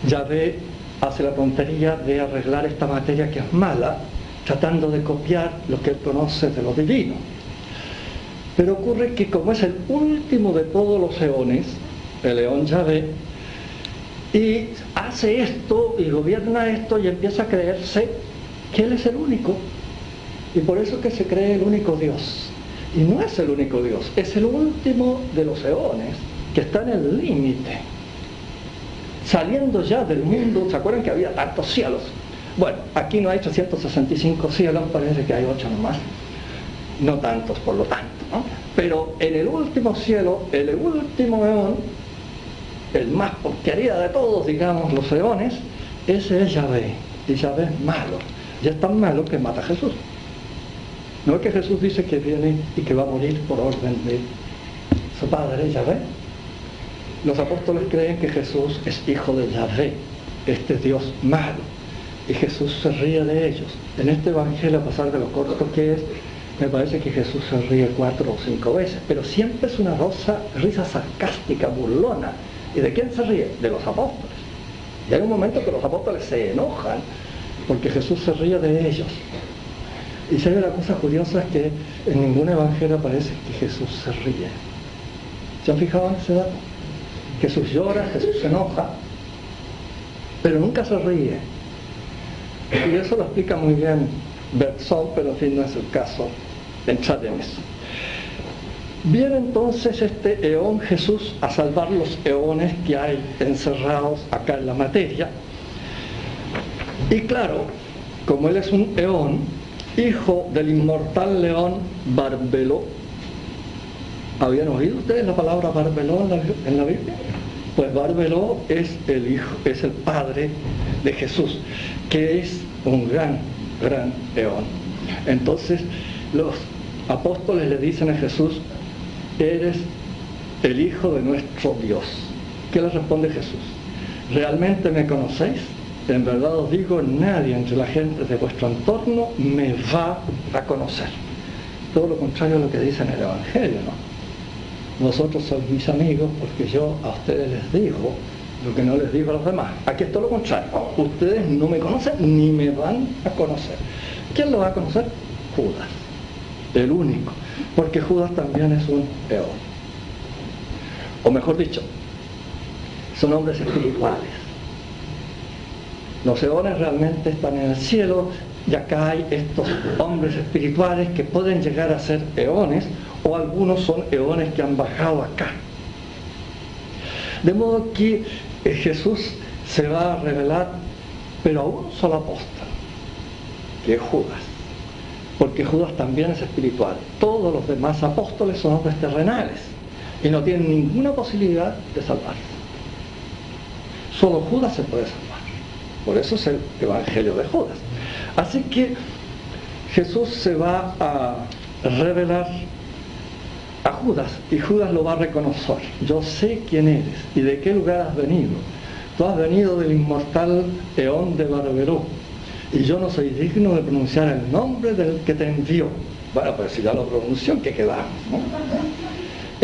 Yahvé hace la tontería de arreglar esta materia que es mala, tratando de copiar lo que él conoce de lo divino. Pero ocurre que como es el último de todos los eones, el eón Yahvé, y hace esto y gobierna esto y empieza a creerse que él es el único, y por eso que se cree el único Dios. Y no es el único Dios, es el último de los eones que está en el límite, saliendo ya del mundo. ¿Se acuerdan que había tantos cielos? Bueno, aquí no hay 365 cielos, parece que hay 8 nomás, no tantos por lo tanto, ¿no? Pero en el último cielo, el último eón, el más porquería de todos, digamos, los eones, ese es Yahvé, y Yahvé es malo, y es tan malo que mata a Jesús. No es que Jesús dice que viene y que va a morir por orden de su padre, Yahvé. Los apóstoles creen que Jesús es hijo de Yahvé, este Dios malo, y Jesús se ríe de ellos. En este Evangelio, a pesar de lo corto que es, me parece que Jesús se ríe 4 o 5 veces, pero siempre es una risa sarcástica, burlona. ¿Y de quién se ríe? De los apóstoles. Y hay un momento que los apóstoles se enojan porque Jesús se ríe de ellos. Y si hay una cosa curiosa es que en ningún evangelio aparece que Jesús se ríe. ¿Se han fijado en ese dato? Jesús llora, Jesús se enoja, pero nunca se ríe. Y eso lo explica muy bien Bergson, pero en fin no es el caso de entrar en eso. Viene entonces este eón Jesús a salvar los eones que hay encerrados acá en la materia. Y claro, como él es un eón, hijo del inmortal león Barbeló. ¿Habían oído ustedes la palabra Barbeló en la Biblia? Pues Barbeló es el hijo, es el padre de Jesús, que es un gran eón. Entonces los apóstoles le dicen a Jesús: eres el hijo de nuestro Dios. ¿Qué le responde Jesús? ¿Realmente me conocéis? En verdad os digo, nadie entre la gente de vuestro entorno me va a conocer. Todo lo contrario a lo que dice en el Evangelio, ¿no? Vosotros sois mis amigos porque yo a ustedes les digo lo que no les digo a los demás. Aquí es todo lo contrario. Ustedes no me conocen ni me van a conocer. ¿Quién lo va a conocer? Judas, el único. Porque Judas también es un eón. O mejor dicho, son hombres espirituales. Los eones realmente están en el cielo, y acá hay estos hombres espirituales que pueden llegar a ser eones, o algunos son eones que han bajado acá. De modo que Jesús se va a revelar, pero a un solo apóstol, que es Judas. porque Judas también es espiritual. Todos los demás apóstoles son hombres terrenales y no tienen ninguna posibilidad de salvarse. Solo Judas se puede salvar. Por eso es el Evangelio de Judas. Así que Jesús se va a revelar a Judas y Judas lo va a reconocer. Yo sé quién eres y de qué lugar has venido. Tú has venido del inmortal Eón de Barberó y yo no soy digno de pronunciar el nombre del que te envió. Bueno, pues si ya lo pronunció, ¿en qué quedamos, no?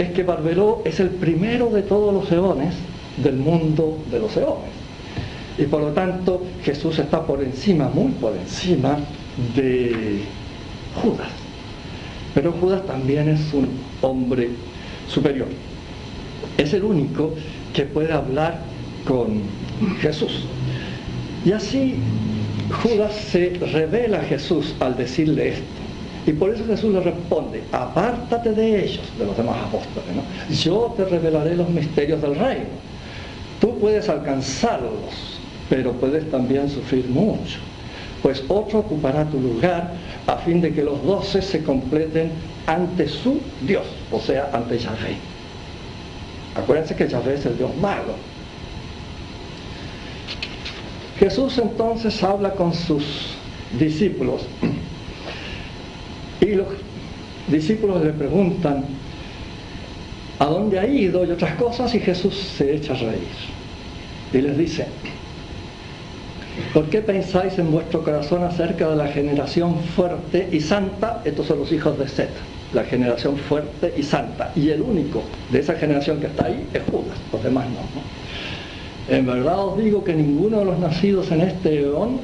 Es que Barberó es el primero de todos los eones del mundo de los eones. Y por lo tanto Jesús está por encima, muy por encima de Judas. Pero Judas también es un hombre superior. Es el único que puede hablar con Jesús. Y así Judas se revela a Jesús al decirle esto. Y por eso Jesús le responde: apártate de ellos, de los demás apóstoles, ¿no? Yo te revelaré los misterios del reino. Tú puedes alcanzarlos, pero puedes también sufrir mucho. Pues otro ocupará tu lugar a fin de que los 12 se completen ante su Dios, o sea, ante Yahvé. Acuérdense que Yahvé es el Dios malo. Jesús entonces habla con sus discípulos y los discípulos le preguntan ¿a dónde ha ido? Y otras cosas, y Jesús se echa a reír y les dice: ¿por qué pensáis en vuestro corazón acerca de la generación fuerte y santa? Estos son los hijos de Set, la generación fuerte y santa, y el único de esa generación que está ahí es Judas, los demás no. En verdad os digo que ninguno de los nacidos en este eón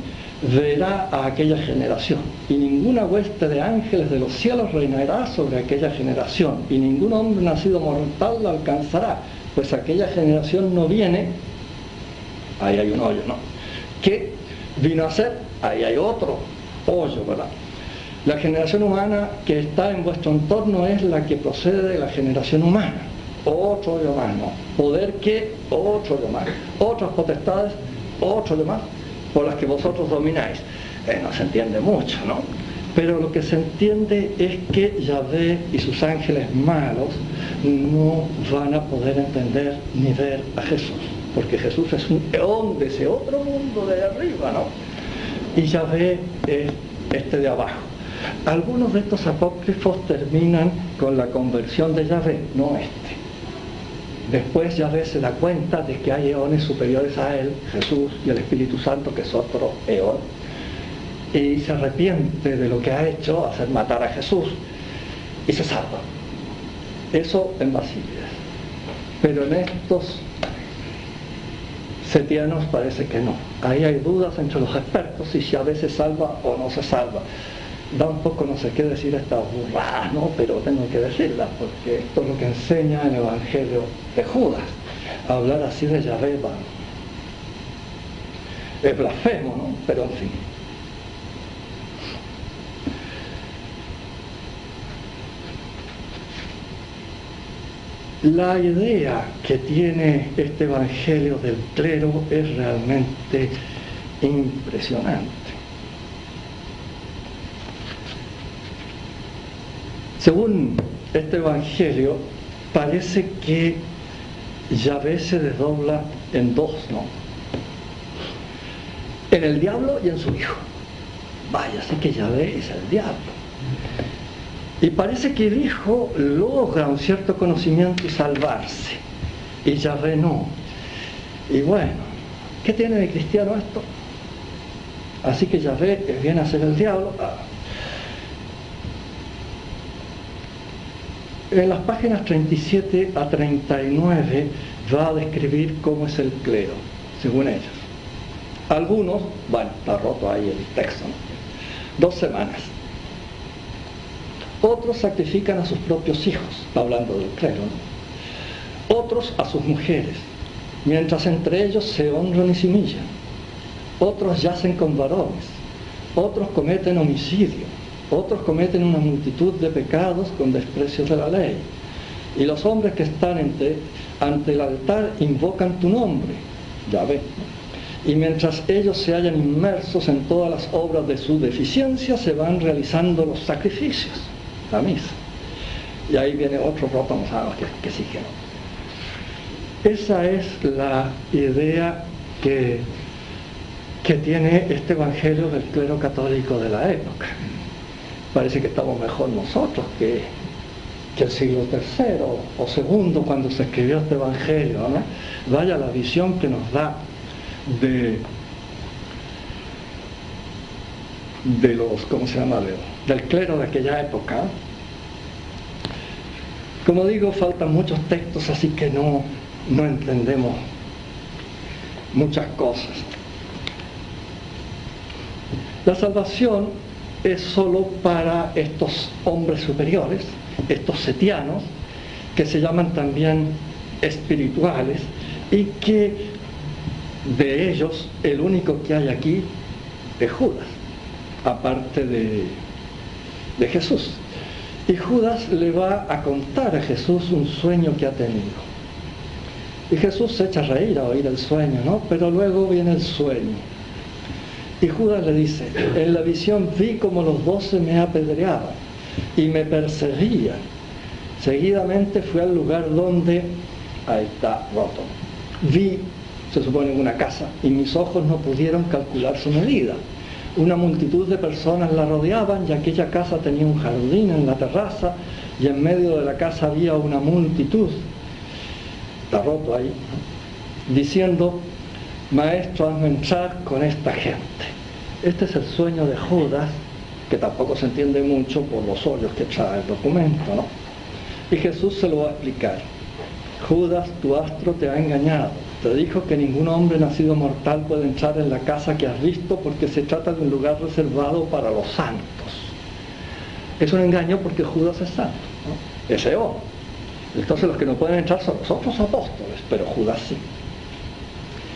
verá a aquella generación, y ninguna hueste de ángeles de los cielos reinará sobre aquella generación, y ningún hombre nacido mortal la alcanzará, pues aquella generación no viene, ahí hay un hoyo, ¿no? ¿Qué vino a ser? Ahí hay otro hoyo, ¿verdad? La generación humana que está en vuestro entorno es la que procede de la generación humana. Otro hoyo más, ¿no? Poder que, otro hoyo más. Otras potestades, otro hoyo más, por las que vosotros domináis. No se entiende mucho, ¿no? Pero lo que se entiende es que Yahvé y sus ángeles malos no van a poder entender ni ver a Jesús, porque Jesús es un eón de ese otro mundo de arriba, ¿no? Y Yahvé es este de abajo. Algunos de estos apócrifos terminan con la conversión de Yahvé, no este. Después Yahvé se da cuenta de que hay eones superiores a él, Jesús y el Espíritu Santo, que es otro eón, y se arrepiente de lo que ha hecho, hacer matar a Jesús, y se salva. Eso en Basílides. Pero en estos setianos parece que no. Ahí hay dudas entre los expertos si Yahvé se salva o no se salva. Da un poco no sé qué decir estas burradas, ¿no? Pero tengo que decirlas porque esto es lo que enseña el Evangelio de Judas. Hablar así de Yahvé es blasfemo, ¿no? Pero en fin. La idea que tiene este Evangelio del clero es realmente impresionante. Según este Evangelio, parece que Yahvé se desdobla en dos, ¿no? En el diablo y en su hijo. Vaya, así que Yahvé es el diablo. Y parece que el hijo logra un cierto conocimiento y salvarse, y Yahvé no. Y bueno, ¿qué tiene de cristiano esto? Así que Yahvé viene a ser el diablo. En las páginas 37 a 39 va a describir cómo es el clero, según ellos. Algunos, bueno, está roto ahí el texto, ¿no? 2 semanas. Otros sacrifican a sus propios hijos, hablando del clero, ¿no? Otros a sus mujeres, mientras entre ellos se honran y se humillan. Otros yacen con varones, otros cometen homicidio, otros cometen una multitud de pecados con desprecio de la ley. Y los hombres que están ante el altar invocan tu nombre, Yahvé, Y mientras ellos se hallan inmersos en todas las obras de su deficiencia, se van realizando los sacrificios, la misa. Y ahí viene otro protomosado que sí que no. Esa es la idea que tiene este evangelio del clero católico de la época. Parece que estamos mejor nosotros que el siglo III o II cuando se escribió este evangelio, ¿no? Vaya la visión que nos da de los, ¿cómo se llama?, del clero de aquella época. Como digo, faltan muchos textos, así que no entendemos muchas cosas. La salvación es solo para estos hombres superiores, estos setianos, que se llaman también espirituales, y que de ellos el único que hay aquí es Judas, aparte de Jesús. Y Judas le va a contar a Jesús un sueño que ha tenido. Y Jesús se echa a reír a oír el sueño, ¿no? Pero luego viene el sueño. Y Judas le dice, en la visión vi como los 12 me apedreaban y me perseguían. Seguidamente fui al lugar donde, ahí está roto, vi, se supone, una casa, y mis ojos no pudieron calcular su medida. Una multitud de personas la rodeaban y aquella casa tenía un jardín en la terraza y en medio de la casa había una multitud, está roto ahí, ¿no?, diciendo, Maestro, hazme entrar con esta gente. Este es el sueño de Judas, que tampoco se entiende mucho por los hoyos que trae el documento, ¿no? Y Jesús se lo va a explicar. Judas, tu astro te ha engañado. Te dijo que ningún hombre nacido mortal puede entrar en la casa que has visto porque se trata de un lugar reservado para los santos. Es un engaño porque Judas es santo, ¿no? Es Eón. Entonces los que no pueden entrar son los otros apóstoles, pero Judas sí.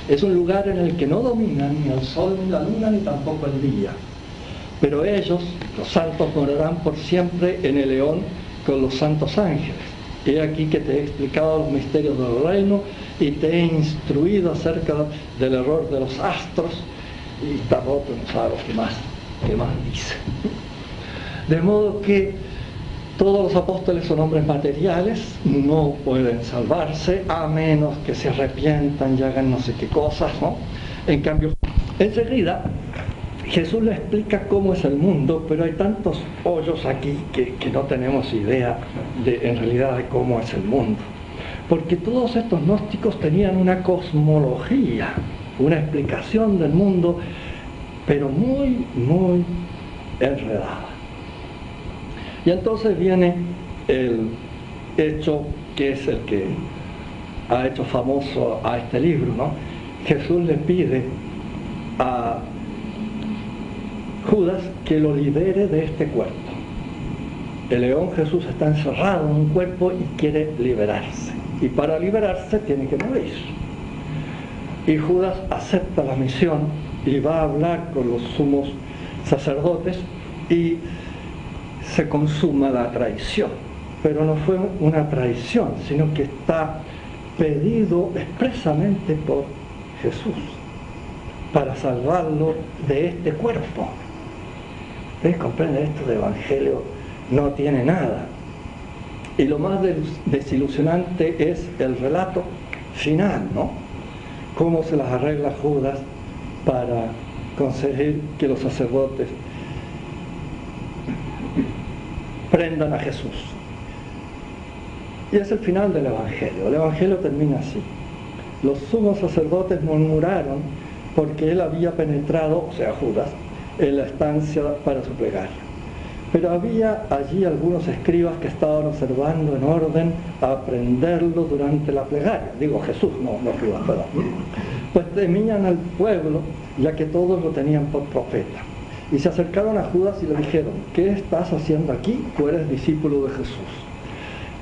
Es un lugar en el que no dominan ni el sol ni la luna ni tampoco el día. Pero ellos, los santos, morarán por siempre en el Eón con los santos ángeles. He aquí que te he explicado los misterios del reino y te he instruido acerca del error de los astros. Y está roto, no sabemos qué más dice. De modo que todos los apóstoles son hombres materiales, no pueden salvarse a menos que se arrepientan y hagan no sé qué cosas, ¿no? En cambio, enseguida Jesús le explica cómo es el mundo, pero hay tantos hoyos aquí que no tenemos idea en realidad de cómo es el mundo. Porque todos estos gnósticos tenían una cosmología, una explicación del mundo, pero muy, muy enredada. Y entonces viene el hecho que es el que ha hecho famoso a este libro, ¿no? Jesús le pide a Judas que lo libere de este cuerpo. El Eón Jesús está encerrado en un cuerpo y quiere liberarse. Y para liberarse tiene que morir. Y Judas acepta la misión y va a hablar con los sumos sacerdotes y se consuma la traición. Pero no fue una traición, sino que está pedido expresamente por Jesús para salvarlo de este cuerpo. ¿Ustedes comprenden? Esto de evangelio no tiene nada. Y lo más desilusionante es el relato final, ¿no? Cómo se las arregla Judas para conseguir que los sacerdotes prendan a Jesús. Y es el final del evangelio. El evangelio termina así. Los sumos sacerdotes murmuraron porque él había penetrado, o sea Judas, en la estancia para su plegaria. Pero había allí algunos escribas que estaban observando en orden a prenderlo durante la plegaria. Digo Jesús, no Judas, perdón. Pues temían al pueblo, ya que todos lo tenían por profeta. Y se acercaron a Judas y le dijeron, ¿qué estás haciendo aquí? Tú eres discípulo de Jesús.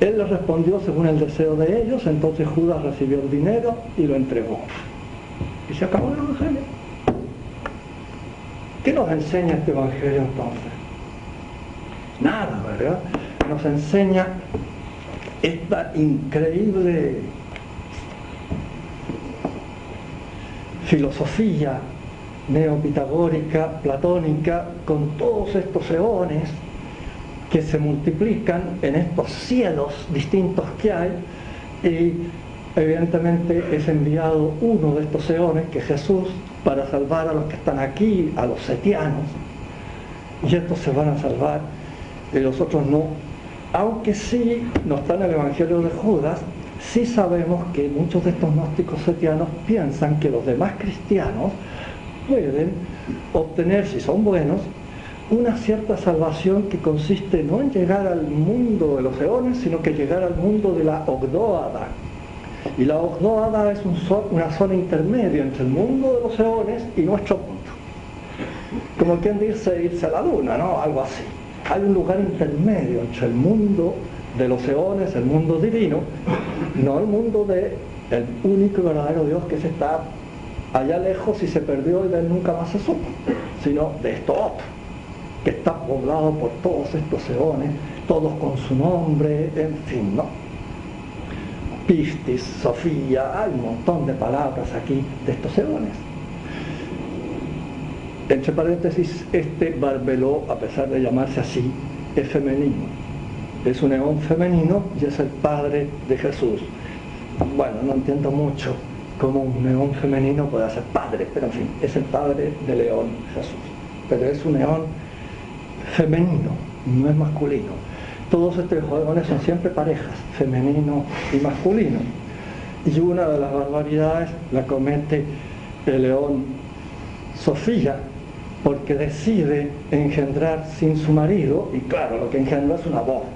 Él les respondió según el deseo de ellos. Entonces Judas recibió el dinero y lo entregó. Y se acabó el evangelio. ¿Qué nos enseña este evangelio entonces? Nada, ¿verdad? Nos enseña esta increíble filosofía neopitagórica, platónica, con todos estos eones que se multiplican en estos cielos distintos que hay, y evidentemente es enviado uno de estos eones, que es Jesús, para salvar a los que están aquí, a los setianos, y estos se van a salvar y los otros no. Aunque sí no está en el Evangelio de Judas, sí sabemos que muchos de estos gnósticos setianos piensan que los demás cristianos pueden obtener, si son buenos, una cierta salvación que consiste no en llegar al mundo de los eones, sino que llegar al mundo de la Ogdóada. Y la Ogdóada es una zona intermedia entre el mundo de los eones y nuestro mundo. Como quien dice irse a la luna, ¿no? Algo así. Hay un lugar intermedio entre el mundo de los eones, el mundo divino, no el mundo del único y verdadero Dios que se está allá lejos y se perdió y de él nunca más se supo, sino de esto otro, que está poblado por todos estos eones, todos con su nombre, en fin, ¿no? Pistis, Sofía, hay un montón de palabras aquí de estos eones. Entre paréntesis, este Barbeló, a pesar de llamarse así, es femenino. Es un eón femenino y es el padre de Jesús. Bueno, no entiendo mucho cómo un eón femenino puede ser padre, pero en fin, es el padre del eón Jesús. Pero es un eón femenino, no es masculino. Todos estos eones son siempre parejas, femenino y masculino. Y una de las barbaridades la comete el eón Sofía, porque decide engendrar sin su marido, y claro, lo que engendra es un aborto,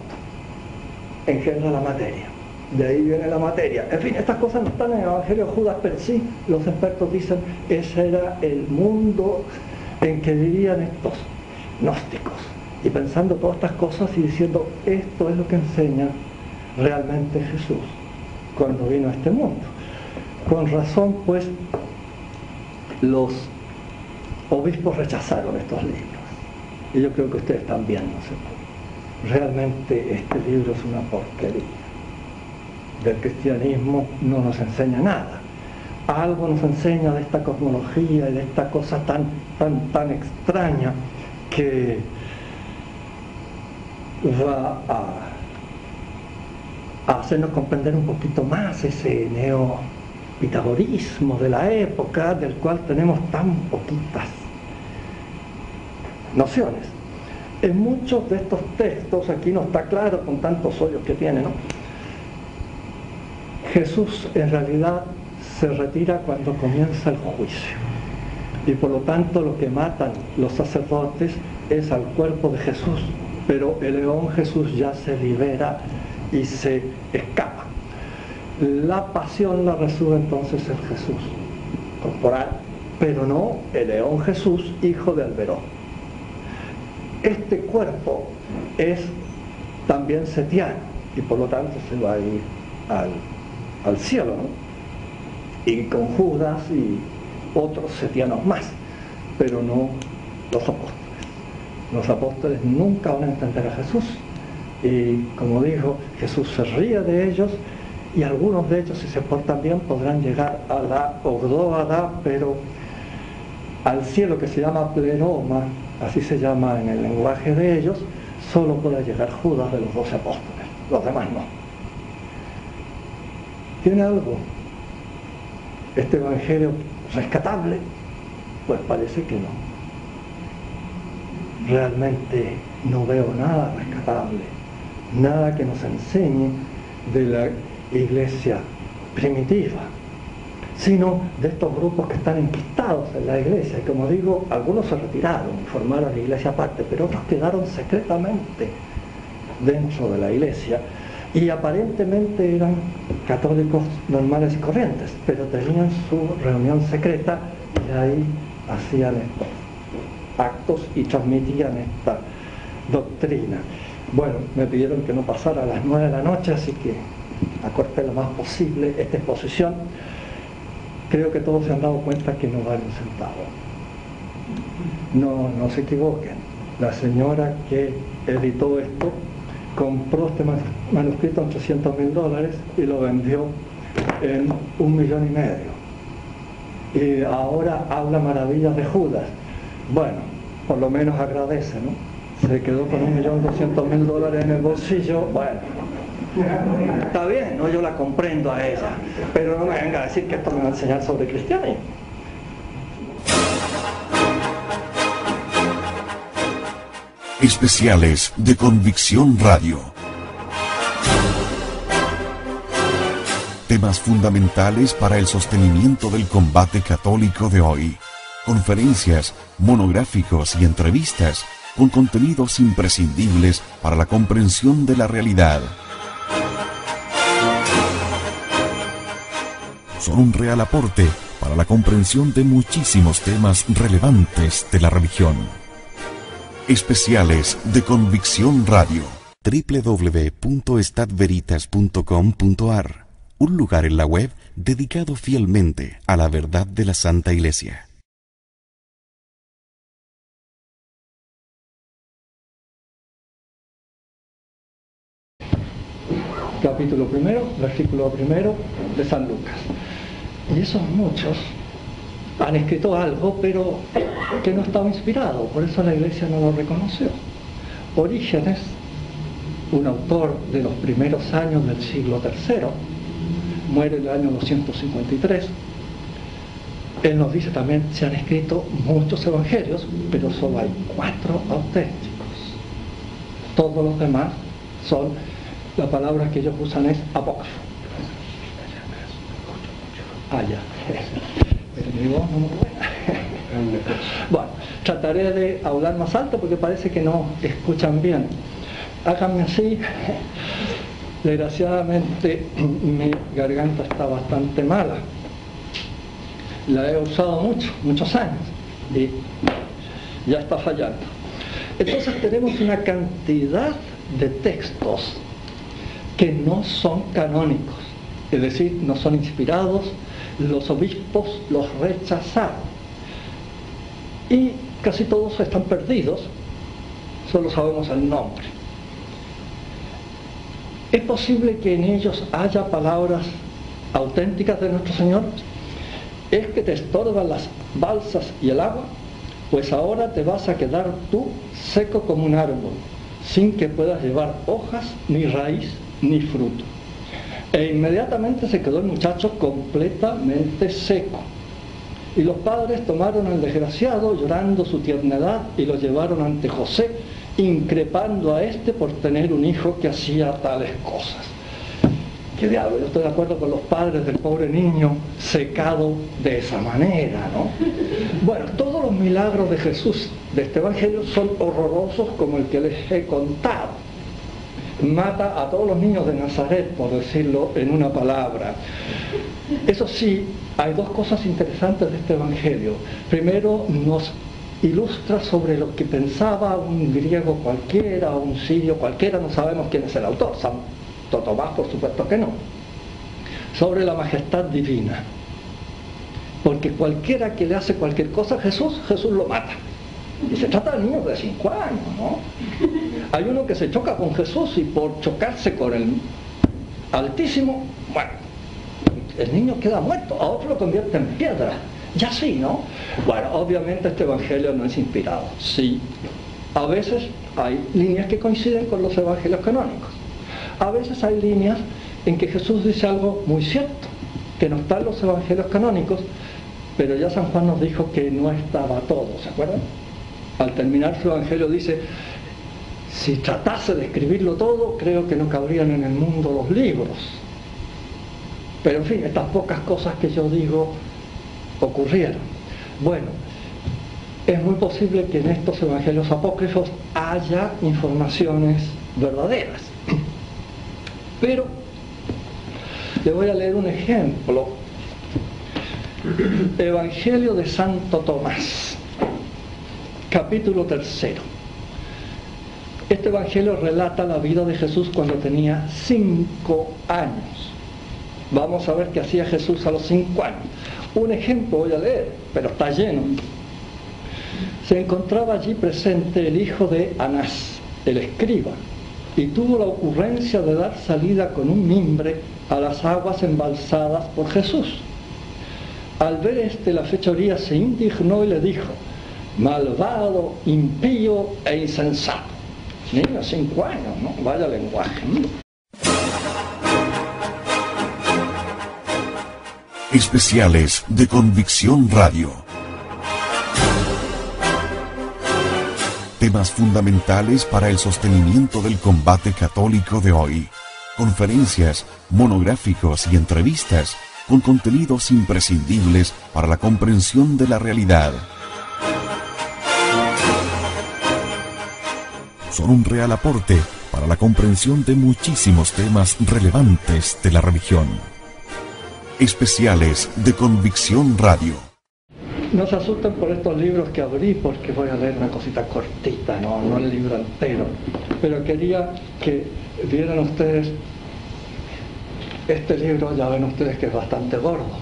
engendra la materia, de ahí viene la materia. En fin, estas cosas no están en el Evangelio de Judas, pero sí los expertos dicen ese era el mundo en que vivían estos gnósticos, y pensando todas estas cosas y diciendo esto es lo que enseña realmente Jesús cuando vino a este mundo. Con razón, pues, los obispos rechazaron estos libros, y yo creo que ustedes también, no sé. Realmente este libro es una porquería. Del cristianismo no nos enseña nada. Algo nos enseña de esta cosmología y de esta cosa tan extraña que va a hacernos comprender un poquito más ese neopitagorismo de la época, del cual tenemos tan poquitas nociones. En muchos de estos textos, aquí no está claro con tantos hoyos que tiene, ¿no? Jesús en realidad se retira cuando comienza el juicio, y por lo tanto lo que matan los sacerdotes es al cuerpo de Jesús, pero el león Jesús ya se libera y se escapa. La pasión la resuelve entonces el Jesús corporal, pero no el león Jesús, hijo de Alberón. Este cuerpo es también setiano y por lo tanto se va a ir al cielo, ¿no? Y con Judas y otros setianos más, pero no los apóstoles. Los apóstoles nunca van a entender a Jesús, y como dijo, Jesús se ríe de ellos, y algunos de ellos, si se portan bien, podrán llegar a la Ogdóada, pero al cielo, que se llama pleroma, así se llama en el lenguaje de ellos, solo puede llegar Judas de los 12 apóstoles, los demás no. ¿Tiene algo este evangelio rescatable? Pues parece que no. Realmente no veo nada rescatable, nada que nos enseñe de la iglesia primitiva, sino de estos grupos que están enquistados en la iglesia. Y como digo, algunos se retiraron y formaron la iglesia aparte, pero otros quedaron secretamente dentro de la iglesia, y aparentemente eran católicos normales y corrientes, pero tenían su reunión secreta y ahí hacían estos actos y transmitían esta doctrina. Bueno, me pidieron que no pasara a las 9 de la noche, así que acorté lo más posible esta exposición. Creo que todos se han dado cuenta que no vale un centavo. No se equivoquen. La señora que editó esto compró este manuscrito en $300,000 y lo vendió en $1,5 million. y ahora habla maravillas de Judas. Bueno, por lo menos agradece, ¿no? Se quedó con $1.200.000 en el bolsillo. Bueno, está bien, ¿no? Yo la comprendo a ella, pero no me venga a decir que esto me va a enseñar sobre cristianismo. Especiales de Convicción Radio. Temas fundamentales para el sostenimiento del combate católico de hoy. Conferencias, monográficos y entrevistas con contenidos imprescindibles para la comprensión de la realidad. Son un real aporte para la comprensión de muchísimos temas relevantes de la religión. Especiales de Convicción Radio. www.estadveritas.com.ar, un lugar en la web dedicado fielmente a la verdad de la Santa Iglesia. Capítulo 1, versículo 1 de San Lucas. Y esos muchos han escrito algo, pero que no estaba inspirado, por eso la Iglesia no lo reconoció. Orígenes, un autor de los primeros años del siglo III, muere en el año 253. Él nos dice también, se han escrito muchos evangelios, pero solo hay 4 auténticos. Todos los demás son, la palabra que ellos usan es apócrifo. Ya. Pero mi voz no me buena. Bueno, trataré de hablar más alto porque parece que no escuchan bien. Háganme así. Desgraciadamente mi garganta está bastante mala. La he usado muchos años y ya está fallando. Entonces tenemos una cantidad de textos que no son canónicos, es decir, no son inspirados. Los obispos los rechazaron y casi todos están perdidos, solo sabemos el nombre. ¿Es posible que en ellos haya palabras auténticas de nuestro Señor? ¿Es que te estorban las balsas y el agua? Pues ahora te vas a quedar tú seco como un árbol, sin que puedas llevar hojas, ni raíz, ni fruto. E inmediatamente se quedó el muchacho completamente seco. Y los padres tomaron al desgraciado, llorando su tiernedad, y lo llevaron ante José, increpando a éste por tener un hijo que hacía tales cosas. ¿Qué diablo? Yo estoy de acuerdo con los padres del pobre niño secado de esa manera, ¿no? Bueno, todos los milagros de Jesús de este evangelio son horrorosos como el que les he contado. Mata a todos los niños de Nazaret, por decirlo en una palabra. Eso sí, hay 2 cosas interesantes de este evangelio. Primero, nos ilustra sobre lo que pensaba un griego cualquiera o un sirio cualquiera, no sabemos quién es el autor, Santo Tomás por supuesto que no, sobre la majestad divina. Porque cualquiera que le hace cualquier cosa a Jesús, Jesús lo mata. Y se trata de niños de 5 años, ¿no? Hay uno que se choca con Jesús y por chocarse con el Altísimo, bueno, el niño queda muerto, a otro lo convierte en piedra. Ya sí, ¿no? Bueno, obviamente este evangelio no es inspirado. Sí, a veces hay líneas que coinciden con los evangelios canónicos. A veces hay líneas en que Jesús dice algo muy cierto, que no está en los evangelios canónicos, pero ya San Juan nos dijo que no estaba todo, ¿se acuerdan? Al terminar su evangelio dice, si tratase de escribirlo todo, creo que no cabrían en el mundo los libros. Pero en fin, estas pocas cosas que yo digo ocurrieron. Bueno, es muy posible que en estos evangelios apócrifos haya informaciones verdaderas. Pero le voy a leer un ejemplo. Evangelio de Santo Tomás, capítulo 3. Este evangelio relata la vida de Jesús cuando tenía 5 años. Vamos a ver qué hacía Jesús a los 5 años. Un ejemplo voy a leer, pero está lleno. Se encontraba allí presente el hijo de Anás, el escriba, y tuvo la ocurrencia de dar salida con un mimbre a las aguas embalsadas por Jesús. Al ver la fechoría se indignó y le dijo: malvado, impío e insensato. Niño, 5 años, ¿no? Vaya lenguaje. Especiales de Convicción Radio. Temas fundamentales para el sostenimiento del combate católico de hoy. Conferencias, monográficos y entrevistas con contenidos imprescindibles para la comprensión de la realidad. Son un real aporte para la comprensión de muchísimos temas relevantes de la religión. Especiales de Convicción Radio. No se asusten por estos libros que abrí, porque voy a leer una cosita cortita, no el libro entero. Pero quería que vieran ustedes este libro. Ya ven ustedes que es bastante gordo.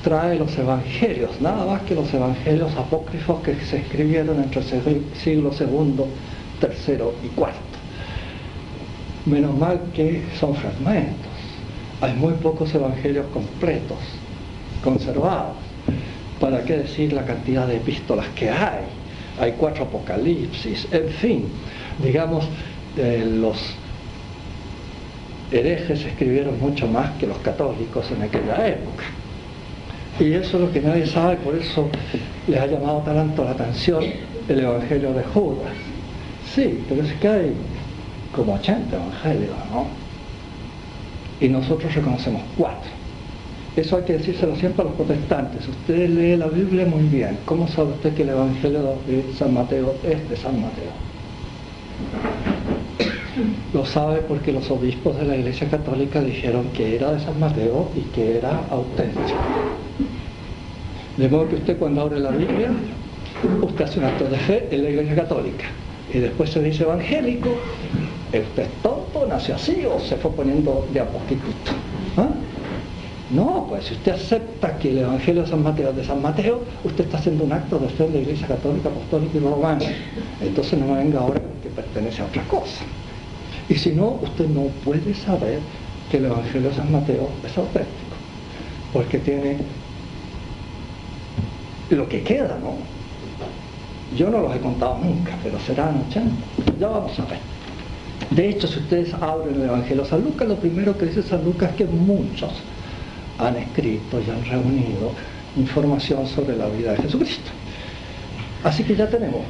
Trae los evangelios, nada más que los evangelios apócrifos que se escribieron entre el siglo II, III y IV. Menos mal que son fragmentos. Hay muy pocos evangelios completos, conservados. ¿Para qué decir la cantidad de epístolas que hay? Hay 4 apocalipsis, en fin. Digamos, los herejes escribieron mucho más que los católicos en aquella época. Y eso es lo que nadie sabe, por eso les ha llamado tanto la atención el Evangelio de Judas. Sí, pero es que hay como 80 evangelios, ¿no? Y nosotros reconocemos 4. Eso hay que decírselo siempre a los protestantes. Usted lee la Biblia muy bien. ¿Cómo sabe usted que el Evangelio de San Mateo es de San Mateo? Lo sabe porque los obispos de la Iglesia Católica dijeron que era de San Mateo y que era auténtico. De modo que usted, cuando abre la Biblia, usted hace un acto de fe en la Iglesia Católica y después se dice evangélico. ¿Usted es tonto, nació así o se fue poniendo de a poquito? ¿Ah? No, pues si usted acepta que el Evangelio de San Mateo es de San Mateo, usted está haciendo un acto de fe en la Iglesia Católica, Apostólica y Romana. Entonces no me venga ahora que pertenece a otra cosa. Y si no, usted no puede saber que el Evangelio de San Mateo es auténtico, porque tiene lo que queda, ¿no? Yo no los he contado nunca, pero serán 80. Ya vamos a ver. De hecho, si ustedes abren el Evangelio de San Lucas, lo primero que dice San Lucas es que muchos han escrito y han reunido información sobre la vida de Jesucristo. Así que ya tenemos